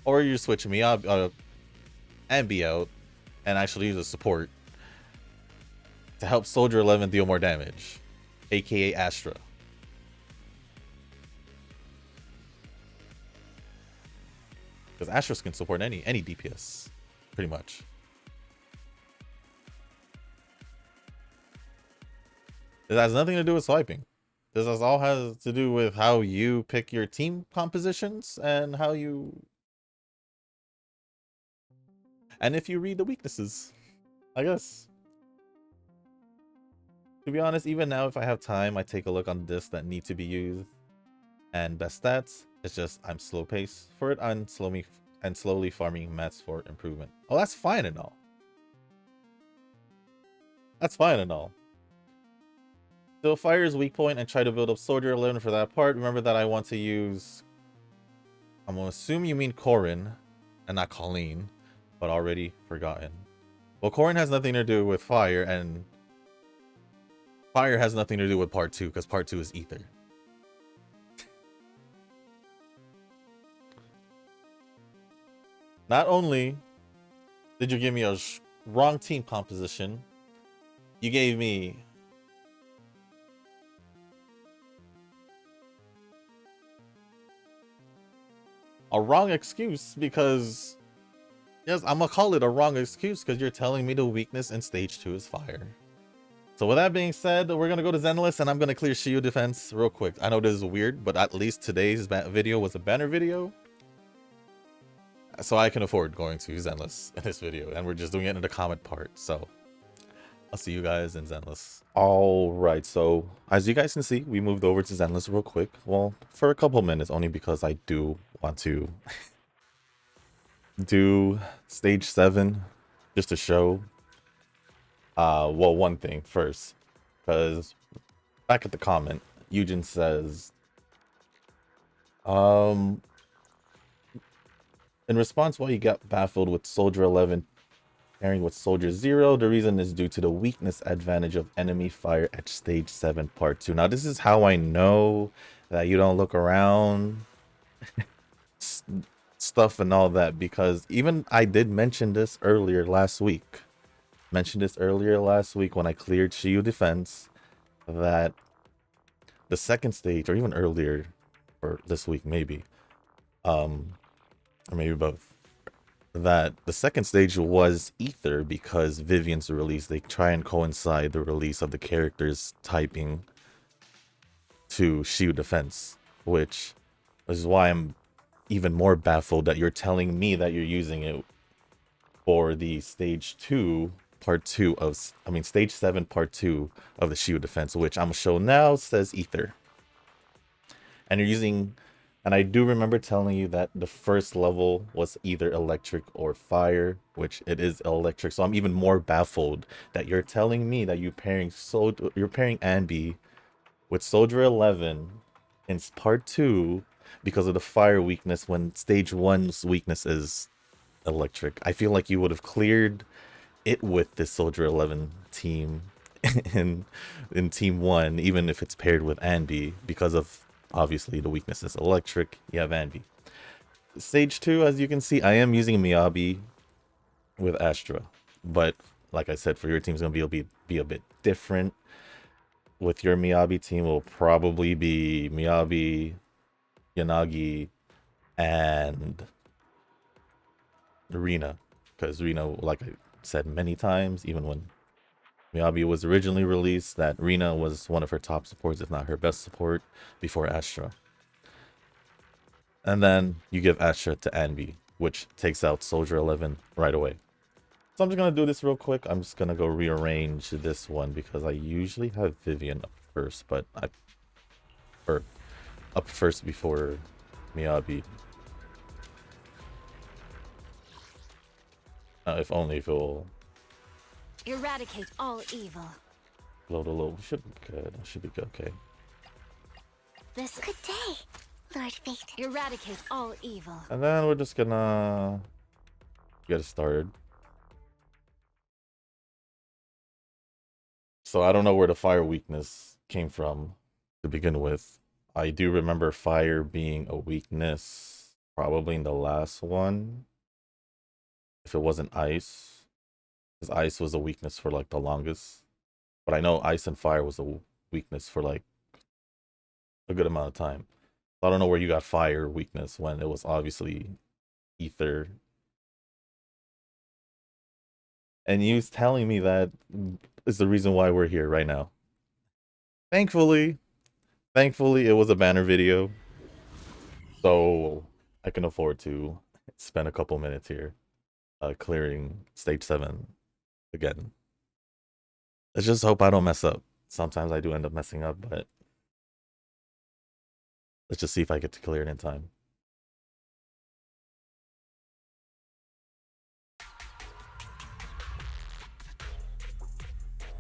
Or you switch Miyabi, Anby out and actually use a support to help Soldier 11 deal more damage, aka Astra. Because Astra can support any DPS, pretty much. This has nothing to do with swiping. This all has to do with how you pick your team compositions and how you... And if you read the weaknesses, I guess. To be honest, even now, if I have time, I take a look on discs that need to be used. And best stats, it's just I'm slow pace for it and slowly farming mats for improvement. Oh, that's fine and all. That's fine and all. Still fire is weak point and try to build up Soldier 11 for that part. Remember that I want to use... I'm going to assume you mean Corin and not Colleen, but already forgotten. Well, Corin has nothing to do with fire, and fire has nothing to do with part 2 because part 2 is ether. Not only did you give me a wrong team composition, you gave me a wrong excuse because, yes, I'm gonna call it a wrong excuse because you're telling me the weakness in stage 2 is fire. So with that being said, we're gonna go to Zenless and I'm gonna clear shield defense real quick. I know this is weird, but at least today's video was a banner video, so I can afford going to Zenless in this video, and we're just doing it in the comment part. So I'll see you guys in Zenless. All right, so as you guys can see, we moved over to Zenless real quick. Well, for a couple minutes, only because I do want to do stage 7 just to show. Well, one thing first, because back at the comment, Eugen says, in response why you got baffled with Soldier 11 pairing with Soldier 0, the reason is due to the weakness advantage of enemy fire at stage 7 part 2. Now this is how I know that you don't look around stuff and all that, because even I did mention this earlier last week. mentioned this earlier last week when I cleared Shiyu defense, that the second stage, or even earlier, or this week maybe, or maybe both, that the second stage was Ether because Vivian's release, they try and coincide the release of the character's typing to Shield Defense, which is why I'm even more baffled that you're telling me that you're using it for the stage 2 part 2 of, I mean stage 7 part 2 of the Shield Defense, which I'm gonna show now says Ether. And you're using, and I do remember telling you that the first level was either electric or fire, which it is electric. So I'm even more baffled that you're telling me that you're pairing Anby with Soldier 11 in part 2 because of the fire weakness when stage 1's weakness is electric. I feel like you would have cleared it with this Soldier 11 team in team 1, even if it's paired with Anby, because of obviously the weakness is electric. You have Anby. Stage 2, as you can see, I am using Miyabi with Astra, but like I said, for your team's gonna be a bit different. With your Miyabi team will probably be Miyabi, Yanagi, and Rina, because Rina, like I said many times, even when Miyabi was originally released, that Rina was one of her top supports, if not her best support, before Astra. And then you give Astra to Anby, which takes out Soldier 11 right away. So I'm just going to do this real quick. I'm just going to go rearrange this one because I usually have Vivian up first, but up first before Miyabi. If only if it will eradicate all evil. Load a little. Should be good. Should be good. Okay. This good day, Lord Fate. Eradicate all evil. And then we're just gonna get it started. So I don't know where the fire weakness came from to begin with. I do remember fire being a weakness probably in the last one. If it wasn't ice. Because ice was a weakness for like the longest. But I know ice and fire was a weakness for like a good amount of time. So I don't know where you got fire weakness when it was obviously ether. And you telling me that is the reason why we're here right now. Thankfully, it was a banner video. So I can afford to spend a couple minutes here clearing stage 7 again. Let's just hope I don't mess up. Sometimes I do end up messing up, but let's just see if I get to clear it in time.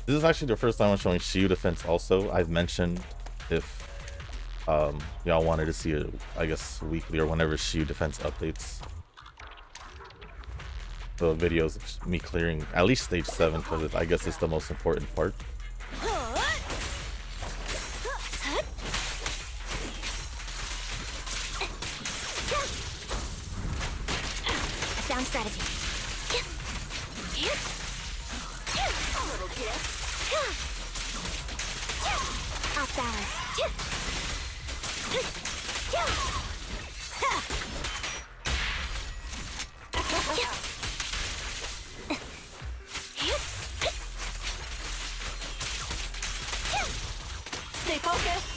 This is actually the first time I'm showing Shield Defense also. I've mentioned if y'all wanted to see it, I guess, weekly or whenever Shield Defense updates. The videos of me clearing at least stage 7 because I guess it's the most important part. Sound strategy. A little gift. Off balance. Stay focused.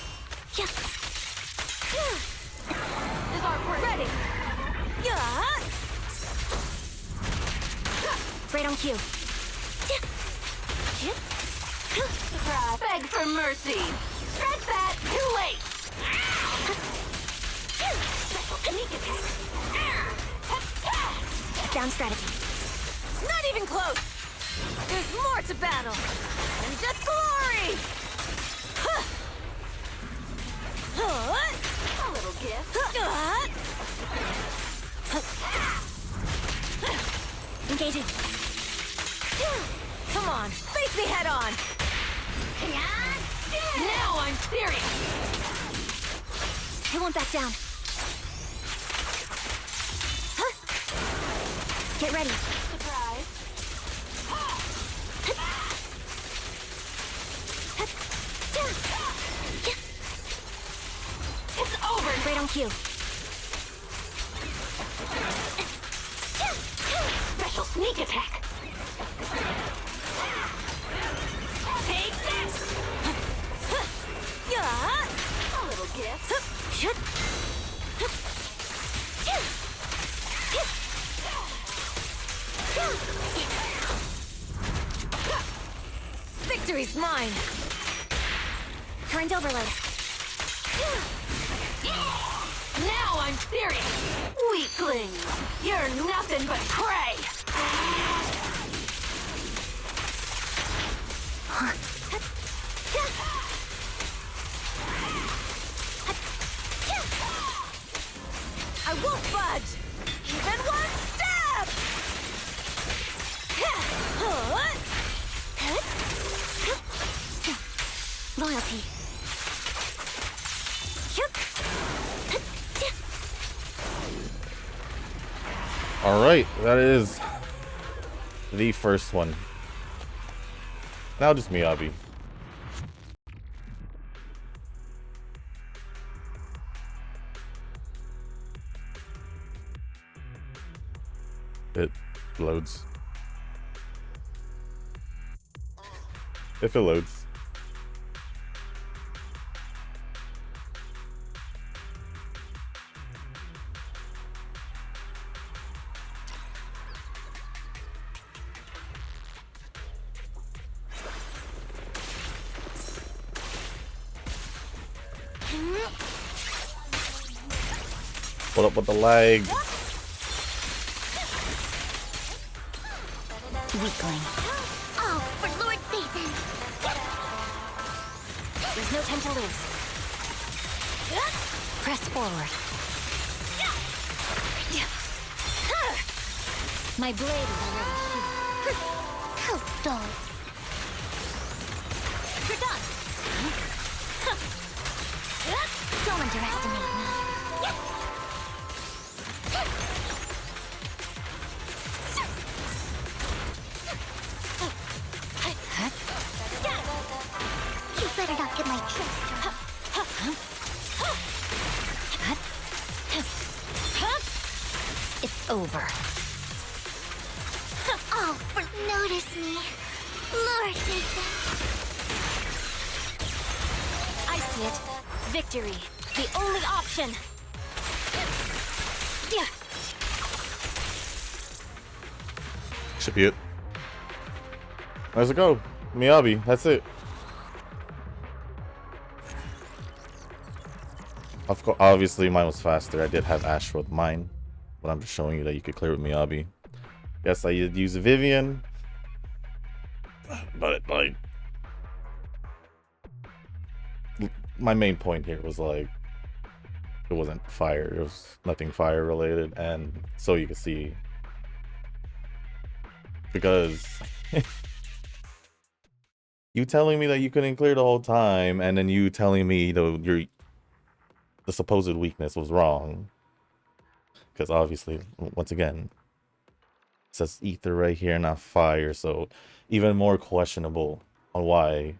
Is our work ready? Right on cue. Surprise. Beg for mercy. Scratch that. Too late. Sneak attack. Down strategy. Not even close. There's more to battle. And just glory. A little gift. Engaging. Come on, face me head on. Now I'm serious. I won't back down. Get ready. Surprise. Right on cue. Special sneak attack. Take this! A little gift. Victory's mine! Current overload. Now I'm serious! Weakling! You're nothing but prey! I won't budge! Even one step! Loyalty. All right, that is the first one. Now just Miyabi. It loads. If it loads. What up with the lag? Weakling. Oh, for Lord Satan! There's no time to lose. Press forward. My blade is already sheathed. How dull. You're done. Don't underestimate me. You better not get my tricks. It's over. Oh, notice me. Lord Nathan. I see it. Victory. The only option. Yeah. Should be it. Let's go. Miyabi, that's it. Of course, obviously mine was faster. I did have Ash with mine, but I'm just showing you that you could clear with Miyabi. Yes, I did use Vivian, but like, my main point here was like, it wasn't fire. It was nothing fire related, and so you can see, because you telling me that you couldn't clear the whole time, and then you telling me the supposed weakness was wrong. Because obviously, once again, it says ether right here, not fire, so even more questionable on why,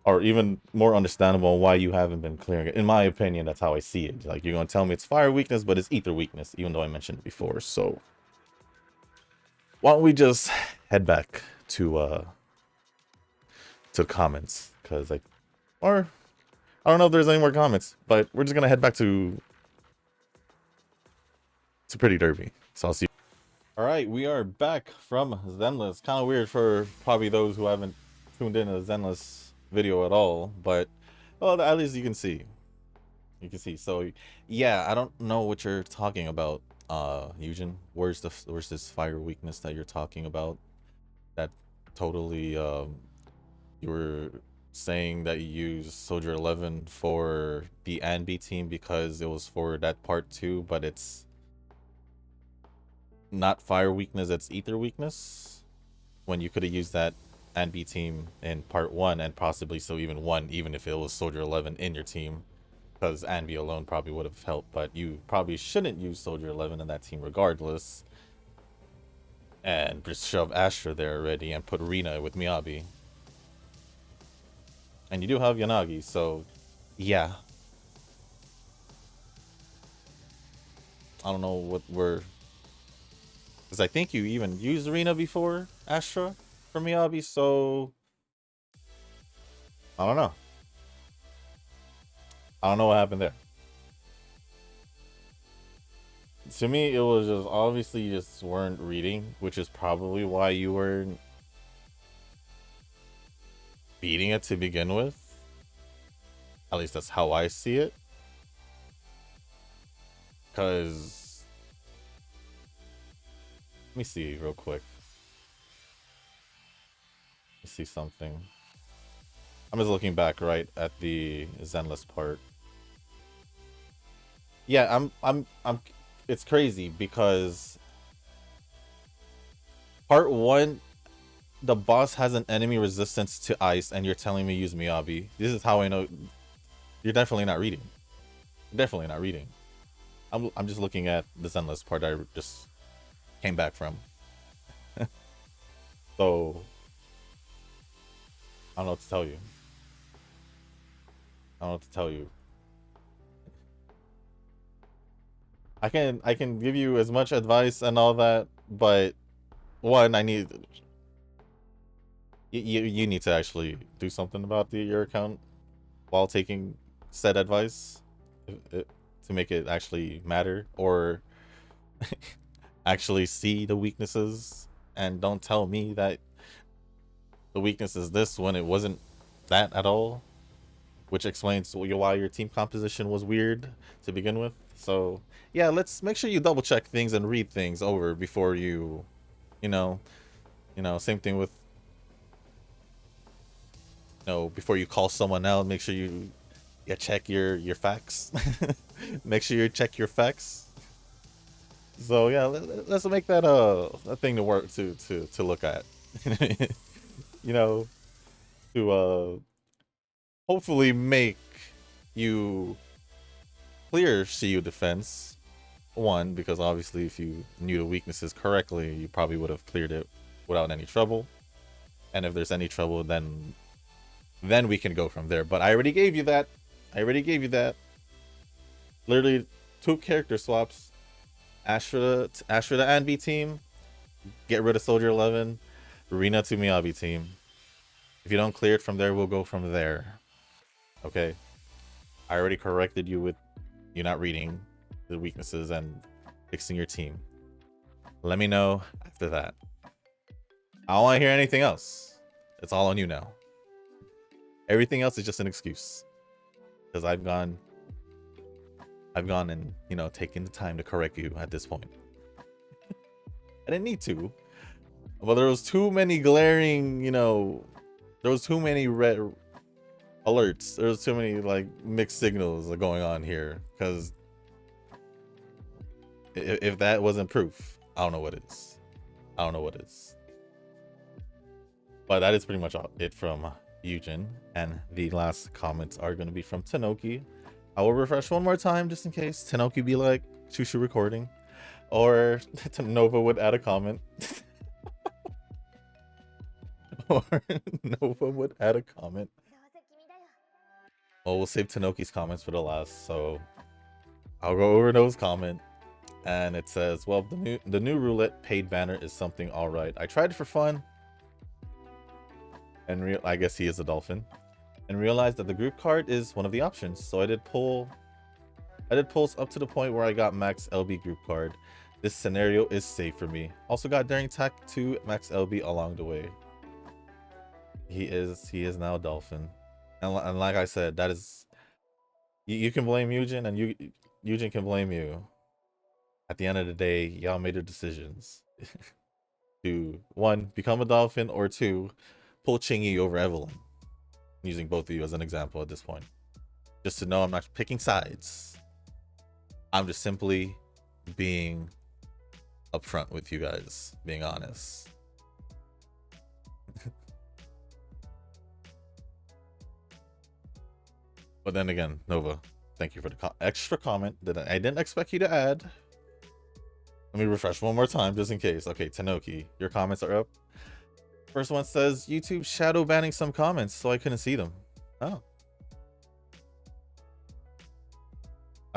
or even more understandable on why you haven't been clearing it. In my opinion, that's how I see it. Like, you're gonna tell me it's fire weakness, but it's ether weakness, even though I mentioned it before. So why don't we just head back to comments, because like, or I don't know if there's any more comments, but we're just gonna head back to Pretty Derby. So I'll see you. All right, we are back from Zenless. Kind of weird for probably those who haven't tuned in a Zenless video at all, but well, at least you can see. You can see. So yeah, I don't know what you're talking about, Eugen. Where's this fire weakness that you're talking about? That totally you were saying that you used Soldier 11 for the Anby team because it was for that part 2, but it's not fire weakness, it's ether weakness, when you could have used that Anby team in part 1 and possibly so even 1, even if it was Soldier 11 in your team, because Anby alone probably would have helped, but you probably shouldn't use Soldier 11 in that team regardless, and just shove Astra there already and put Rina with Miyabi. And you do have Yanagi, so yeah. I don't know what we're, because I think you even used Arena before, Astra, for Miyabi, so I don't know. I don't know what happened there. To me, it was just obviously you just weren't reading, which is probably why you weren't beating it to begin with. At least that's how I see it. Because, let me see real quick. Let's see something. I'm just looking back right at the Zenless part. Yeah, I'm. It's crazy because part one, the boss has an enemy resistance to ice, and you're telling me use Miyabi. This is how I know you're definitely not reading. You're definitely not reading. I'm just looking at the Zenless part I just came back from. So I don't know what to tell you. I don't know what to tell you. I can give you as much advice and all that, but one, I need you need to actually do something about your account while taking said advice to make it actually matter, or actually see the weaknesses, and don't tell me that the weakness is this when it wasn't that at all, which explains why your team composition was weird to begin with. So yeah, let's make sure you double check things and read things over before you know same thing with before you call someone out, make sure you check your facts. Make sure you check your facts. So yeah, let's make that a thing to work to look at. you know to hopefully make you clear CU defense. One, because obviously if you knew the weaknesses correctly, you probably would have cleared it without any trouble. And if there's any trouble, then we can go from there. But I already gave you that. Literally 2 character swaps. Ashra to Anbi team. Get rid of Soldier 11. Rina to Miyabi team. If you don't clear it from there, we'll go from there. Okay? I already corrected you with you not reading the weaknesses and fixing your team. Let me know after that. I don't want to hear anything else. It's all on you now. Everything else is just an excuse. Because I've gone and, taken the time to correct you at this point. I didn't need to. But there was too many glaring, there was too many red alerts. There was too many, mixed signals going on here. Because if that wasn't proof, I don't know what is. But that is pretty much it from Eugen. And the last comments are going to be from Tanoki. I will refresh one more time just in case Tanoki be like, Shushu recording. Or Nova would add a comment. Or Nova would add a comment. Well, we'll save Tanoki's comments for the last, so I'll go over Nova's comment. And it says, well, the new roulette paid banner is something alright. I tried it for fun. And I guess he is a dolphin. And realized that the group card is one of the options. So I did pulls up to the point where I got max LB group card. This scenario is safe for me. Also got Daring Tack 2 max LB along the way. He is now a dolphin. And like I said, that is you can blame Eugen, and Eugen can blame you. At the end of the day, y'all made the decisions to 1, become a dolphin, or 2, pull Chingy over Evelyn. I'm using both of you as an example at this point. Just to know I'm not picking sides. I'm just simply being upfront with you guys, being honest. But then again, Nova, thank you for the extra comment that I didn't expect you to add. Let me refresh one more time just in case. Okay, Tanoki, your comments are up. First one says, YouTube shadow banning some comments so I couldn't see them. Oh.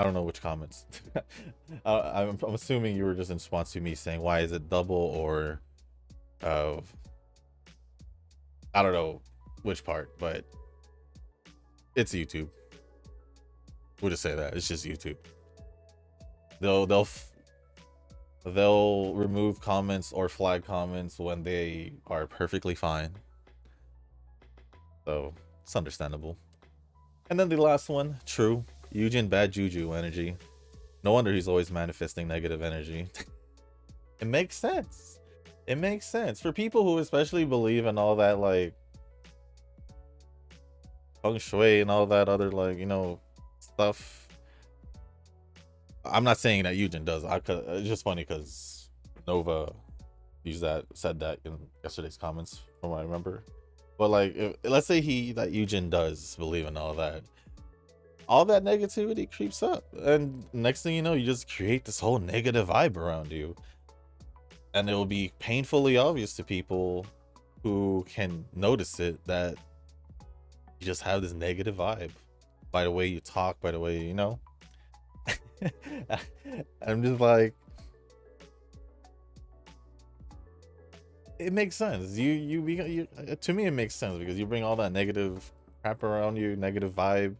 I don't know which comments. I'm assuming you were just in response to me saying why is it double, or uh, I don't know which part, but it's YouTube. We'll just say that it's just YouTube. They'll remove comments or flag comments when they are perfectly fine. So it's understandable. And then the last one, true. Eugen bad juju energy. No wonder he's always manifesting negative energy. It makes sense. It makes sense for people who especially believe in all that like feng shui and all that other like, you know, stuff. I'm not saying that Eugen does. It's just funny because Nova said that in yesterday's comments from what I remember. But like, let's say that Eugen does believe in all that negativity creeps up, and next thing you know, you just create this whole negative vibe around you, and it will be painfully obvious to people who can notice it that you just have this negative vibe by the way you talk, by the way, you know. I'm just like, it makes sense. You to me it makes sense because you bring all that negative crap around you, negative vibe.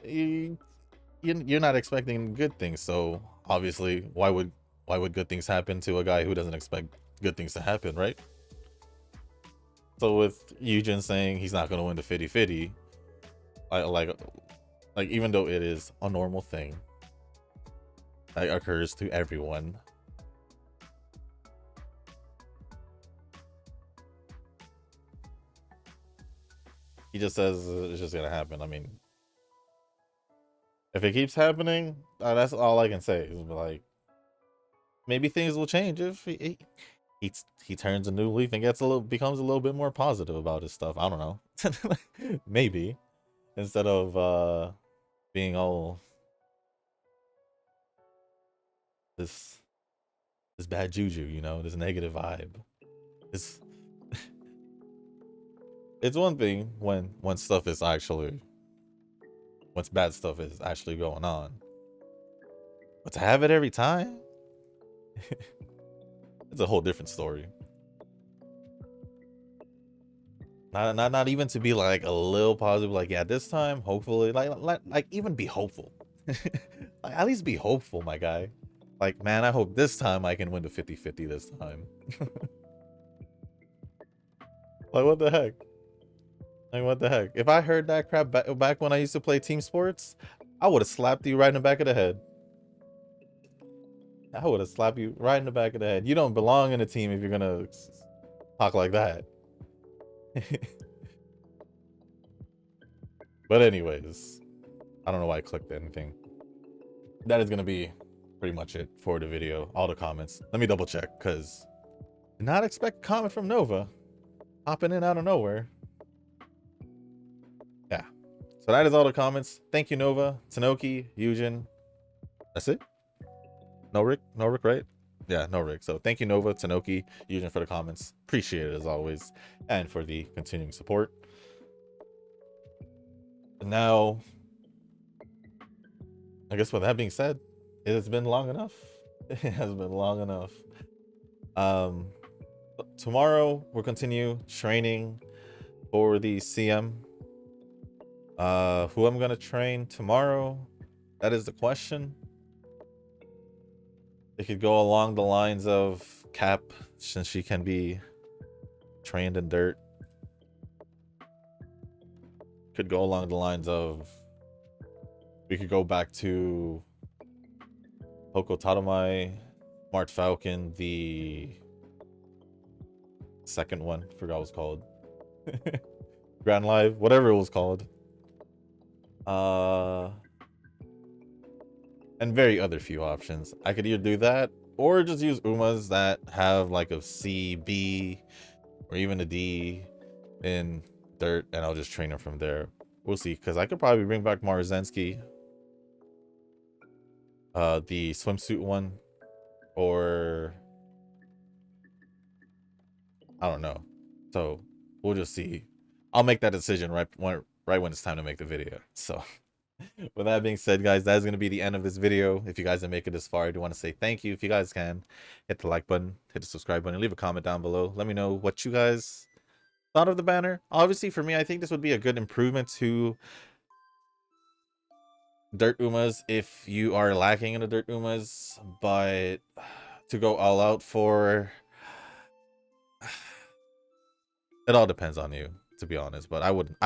You're not expecting good things, so obviously why would good things happen to a guy who doesn't expect good things to happen, right? So with Eugen saying he's not going to win the 50-50, like even though it is a normal thing that occurs to everyone, he just says it's just gonna happen. I mean, if it keeps happening, that's all I can say. Is like, maybe things will change if he turns a new leaf and becomes a little bit more positive about his stuff. I don't know. Maybe instead of being all this bad juju, you know, this negative vibe. It's it's one thing when bad stuff is actually going on, but to have it every time, it's a whole different story. Not even to be like a little positive, like, yeah, this time hopefully, like even be hopeful. Like, at least be hopeful, my guy. Like, man, I hope this time I can win the 50-50 this time. Like, what the heck? Like, what the heck? If I heard that crap back when I used to play team sports, I would have slapped you right in the back of the head. I would have slapped you right in the back of the head. You don't belong in a team if you're gonna talk like that. But anyways, I don't know why I clicked anything. That is gonna be pretty much it for the video. All the comments. Let me double check, because did not expect a comment from Nova hopping in out of nowhere. Yeah. So that is all the comments. Thank you, Nova, Tanoki, Eugen. That's it? No Rick, right? Yeah, no Rick. So thank you, Nova, Tanoki, Eugen, for the comments. Appreciate it as always, and for the continuing support. Now, I guess with that being said, it has been long enough. It has been long enough. Tomorrow we'll continue training for the CM. Who I'm gonna train tomorrow? That is the question. It could go along the lines of Cap, since she can be trained in dirt. Could go along the lines of, we could go back to Hoko Tatomai, Smart Falcon, the second one, forgot what it was called. Grand Live, whatever it was called. And very other few options. I could either do that or just use Umas that have like a C, B, or even a D in dirt, and I'll just train them from there. We'll see, because I could probably bring back Marzensky, the swimsuit one, or I don't know. So we'll just see. I'll make that decision right when it's time to make the video. So With that being said, guys, that is going to be the end of this video. If you guys didn't make it this far, I do want to say thank you. If you guys can, hit the like button, hit the subscribe button, leave a comment down below. Let me know what you guys thought of the banner. Obviously, for me, I think this would be a good improvement to Dirt Umas if you are lacking in the Dirt Umas, but to go all out for... It all depends on you, to be honest, but I wouldn't.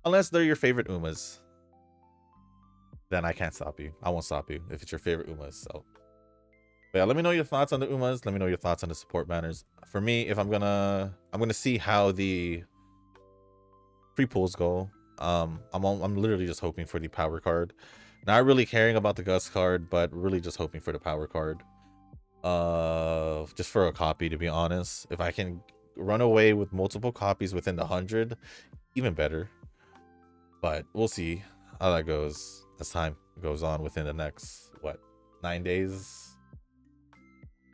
Unless they're your favorite Umas. Then I can't stop you. I won't stop you if it's your favorite Umas. So, but yeah, let me know your thoughts on the Umas. Let me know your thoughts on the support banners. For me, if I'm gonna see how the free pools go. I'm literally just hoping for the power card. Not really caring about the Gus card, but really just hoping for the power card. Just for a copy, to be honest. If I can run away with multiple copies within the 100, even better. But we'll see how that goes as time goes on within the next, what, 9 days?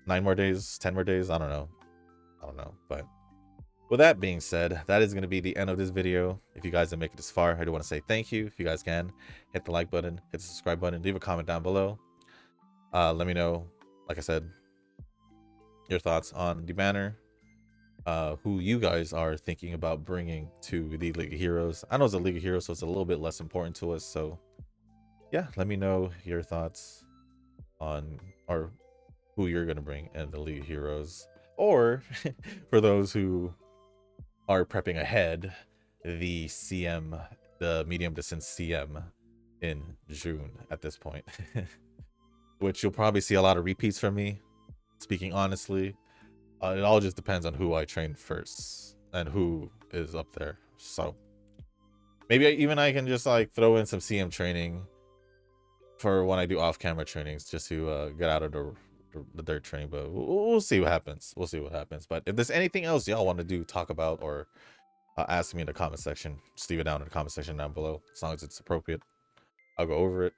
9 more days? 10 more days? I don't know. But with that being said, that is going to be the end of this video. If you guys didn't make it this far, I do want to say thank you. If you guys can, hit the like button, hit the subscribe button, leave a comment down below. Let me know, like I said, your thoughts on the banner. Who you guys are thinking about bringing to the League of Heroes. I know it's a League of Heroes, so it's a little bit less important to us. So yeah, let me know your thoughts on or who you're going to bring in the League of Heroes. Or for those who are prepping ahead, the CM, the medium distance CM in June at this point. Which you'll probably see a lot of repeats from me, speaking honestly. It all just depends on who I train first and who is up there. So maybe I can just like throw in some CM training for when I do off-camera trainings, just to get out of the dirt training. But we'll see what happens. We'll see what happens. But if there's anything else y'all want to do, talk about, or ask me in the comment section, just leave it down in the comment section down below. As long as it's appropriate, I'll go over it.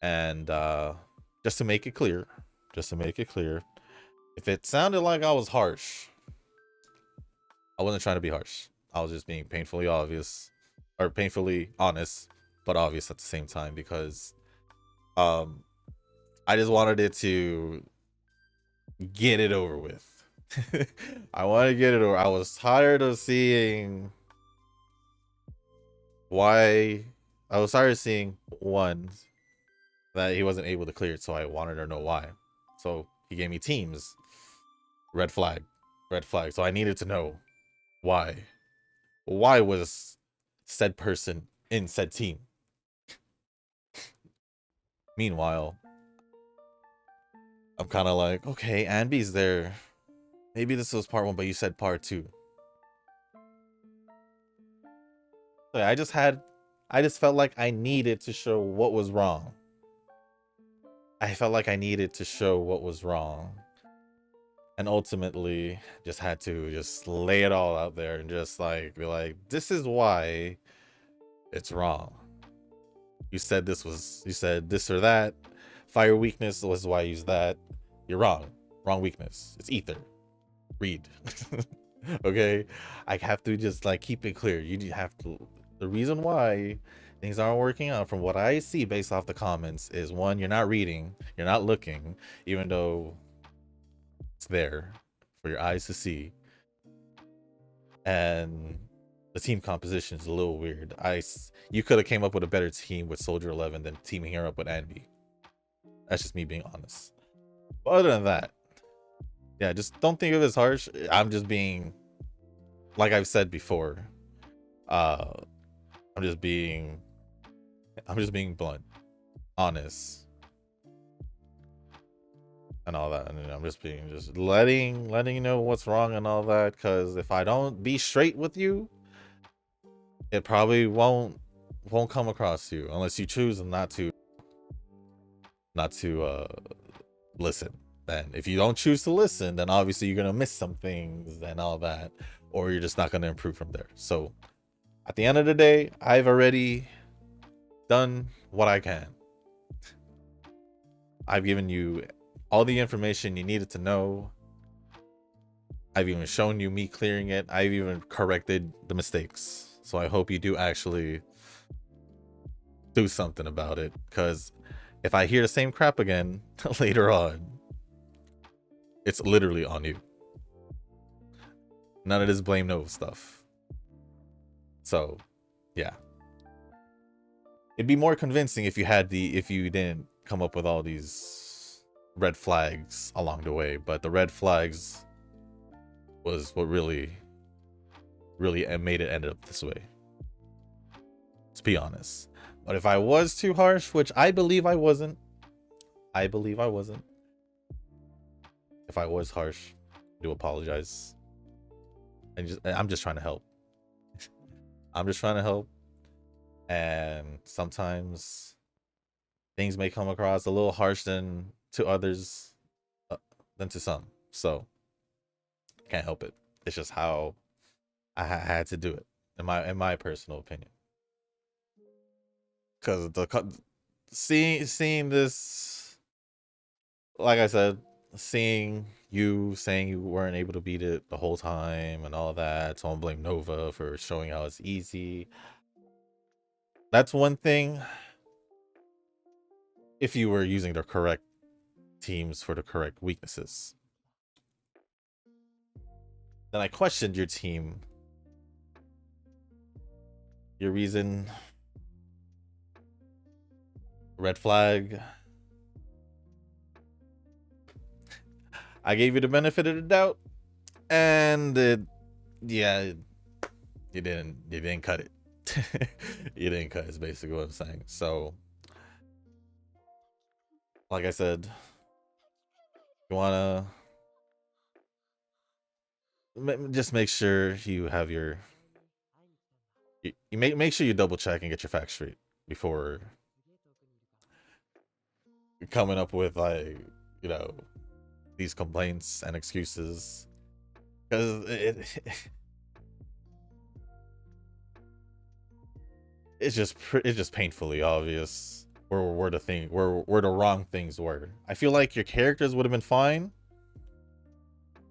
And just to make it clear, if it sounded like I was harsh, I wasn't trying to be harsh. I was just being painfully obvious, or painfully honest, but obvious at the same time, because I just wanted it to get it over with. I want to get it over. I was tired of seeing one that he wasn't able to clear it, so I wanted to know why. So he gave me teams. Red flag. So I needed to know why. Why was said person in said team? Meanwhile, I'm kind of like, okay, Anby's there. Maybe this was part 1, but you said part 2. So yeah, I just felt like I needed to show what was wrong. And ultimately just had to just lay it all out there and just like be like, this is why it's wrong. You said this or that. Fire weakness was why I used that. You're wrong. Wrong weakness. It's ether. Read. Okay? I have to just like keep it clear. You have to. The reason why things aren't working out from what I see based off the comments is, one, you're not reading, you're not looking, even though it's there for your eyes to see, and the team composition is a little weird. You could have came up with a better team with Soldier 11 than teaming her up with Anby. That's just me being honest. But other than that, yeah, just don't think of it as harsh. I'm just being, like I've said before, I'm just being blunt, honest, and all that. And I'm just letting you know what's wrong and all that, because if I don't be straight with you, it probably won't come across to you unless you choose not to listen. Then if you don't choose to listen, then obviously you're gonna miss some things and all that, or you're just not gonna improve from there. So at the end of the day, I've already done what I can. I've given you all the information you needed to know. I've even shown you me clearing it. I've even corrected the mistakes. So I hope you do actually do something about it, because if I hear the same crap again later on, it's literally on you. None of this blame Nova stuff. So, yeah. It'd be more convincing if you didn't come up with all these red flags along the way, but the red flags was what really made it end up this way. Let's be honest. But if I was too harsh, which I believe I wasn't, if I was harsh, I do apologize. I'm just trying to help. I'm just trying to help. And sometimes things may come across a little harsh than to others, than to some. So can't help it. It's just how I had to do it, in my personal opinion. Because seeing this, like I said, seeing you saying you weren't able to beat it the whole time and all that, so I don't blame Nova for showing how it's easy. That's one thing. If you were using the correct teams for the correct weaknesses. Then I questioned your team. Your reason. Red flag. I gave you the benefit of the doubt, and yeah, you didn't cut it. You didn't cut it, is basically what I'm saying. So, like I said, you wanna just make sure you have your you make sure you double check and get your facts straight before coming up with, like, you know, these complaints and excuses, because it's just painfully obvious where the wrong things were. I feel like your characters would have been fine,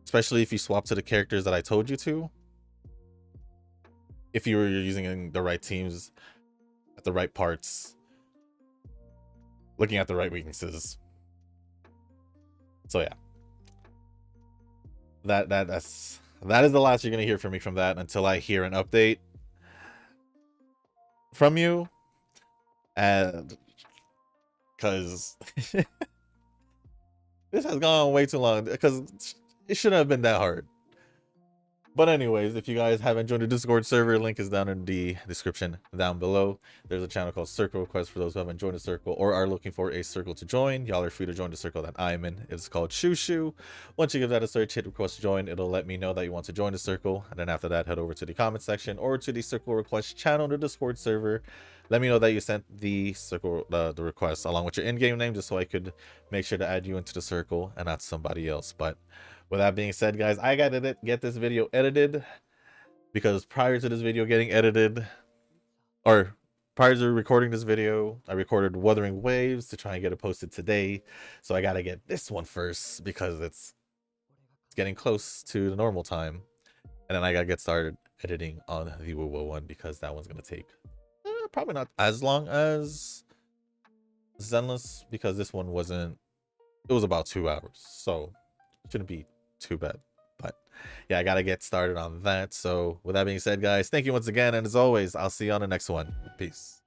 especially if you swap to the characters that I told you to. If you were using the right teams at the right parts, looking at the right weaknesses. So yeah, that is the last you're gonna hear from me from that until I hear an update from you, and because this has gone way too long, because it shouldn't have been that hard. But anyways, if you guys haven't joined the Discord server, link is down in the description down below. There's a channel called Circle Request for those who haven't joined the circle or are looking for a circle to join. Y'all are free to join the circle that I'm in. It's called Shoo Shoo. Once you give that a search, hit request to join. It'll let me know that you want to join the circle. And then after that, head over to the comment section or to the Circle Request channel in the Discord server. Let me know that you sent the circle the request along with your in-game name, just so I could make sure to add you into the circle and not somebody else. But with that being said, guys, I gotta get this video edited, because prior to this video getting edited, or prior to recording this video, I recorded Wuthering Waves to try and get it posted today. So I gotta get this one first, because it's getting close to the normal time. And then I gotta get started editing on the Woo one, because that one's gonna take probably not as long as Zenless, because this one wasn't, it was about 2 hours. So it shouldn't be too bad. But yeah, I gotta get started on that. So with that being said, guys, thank you once again, and as always, I'll see you on the next one. Peace.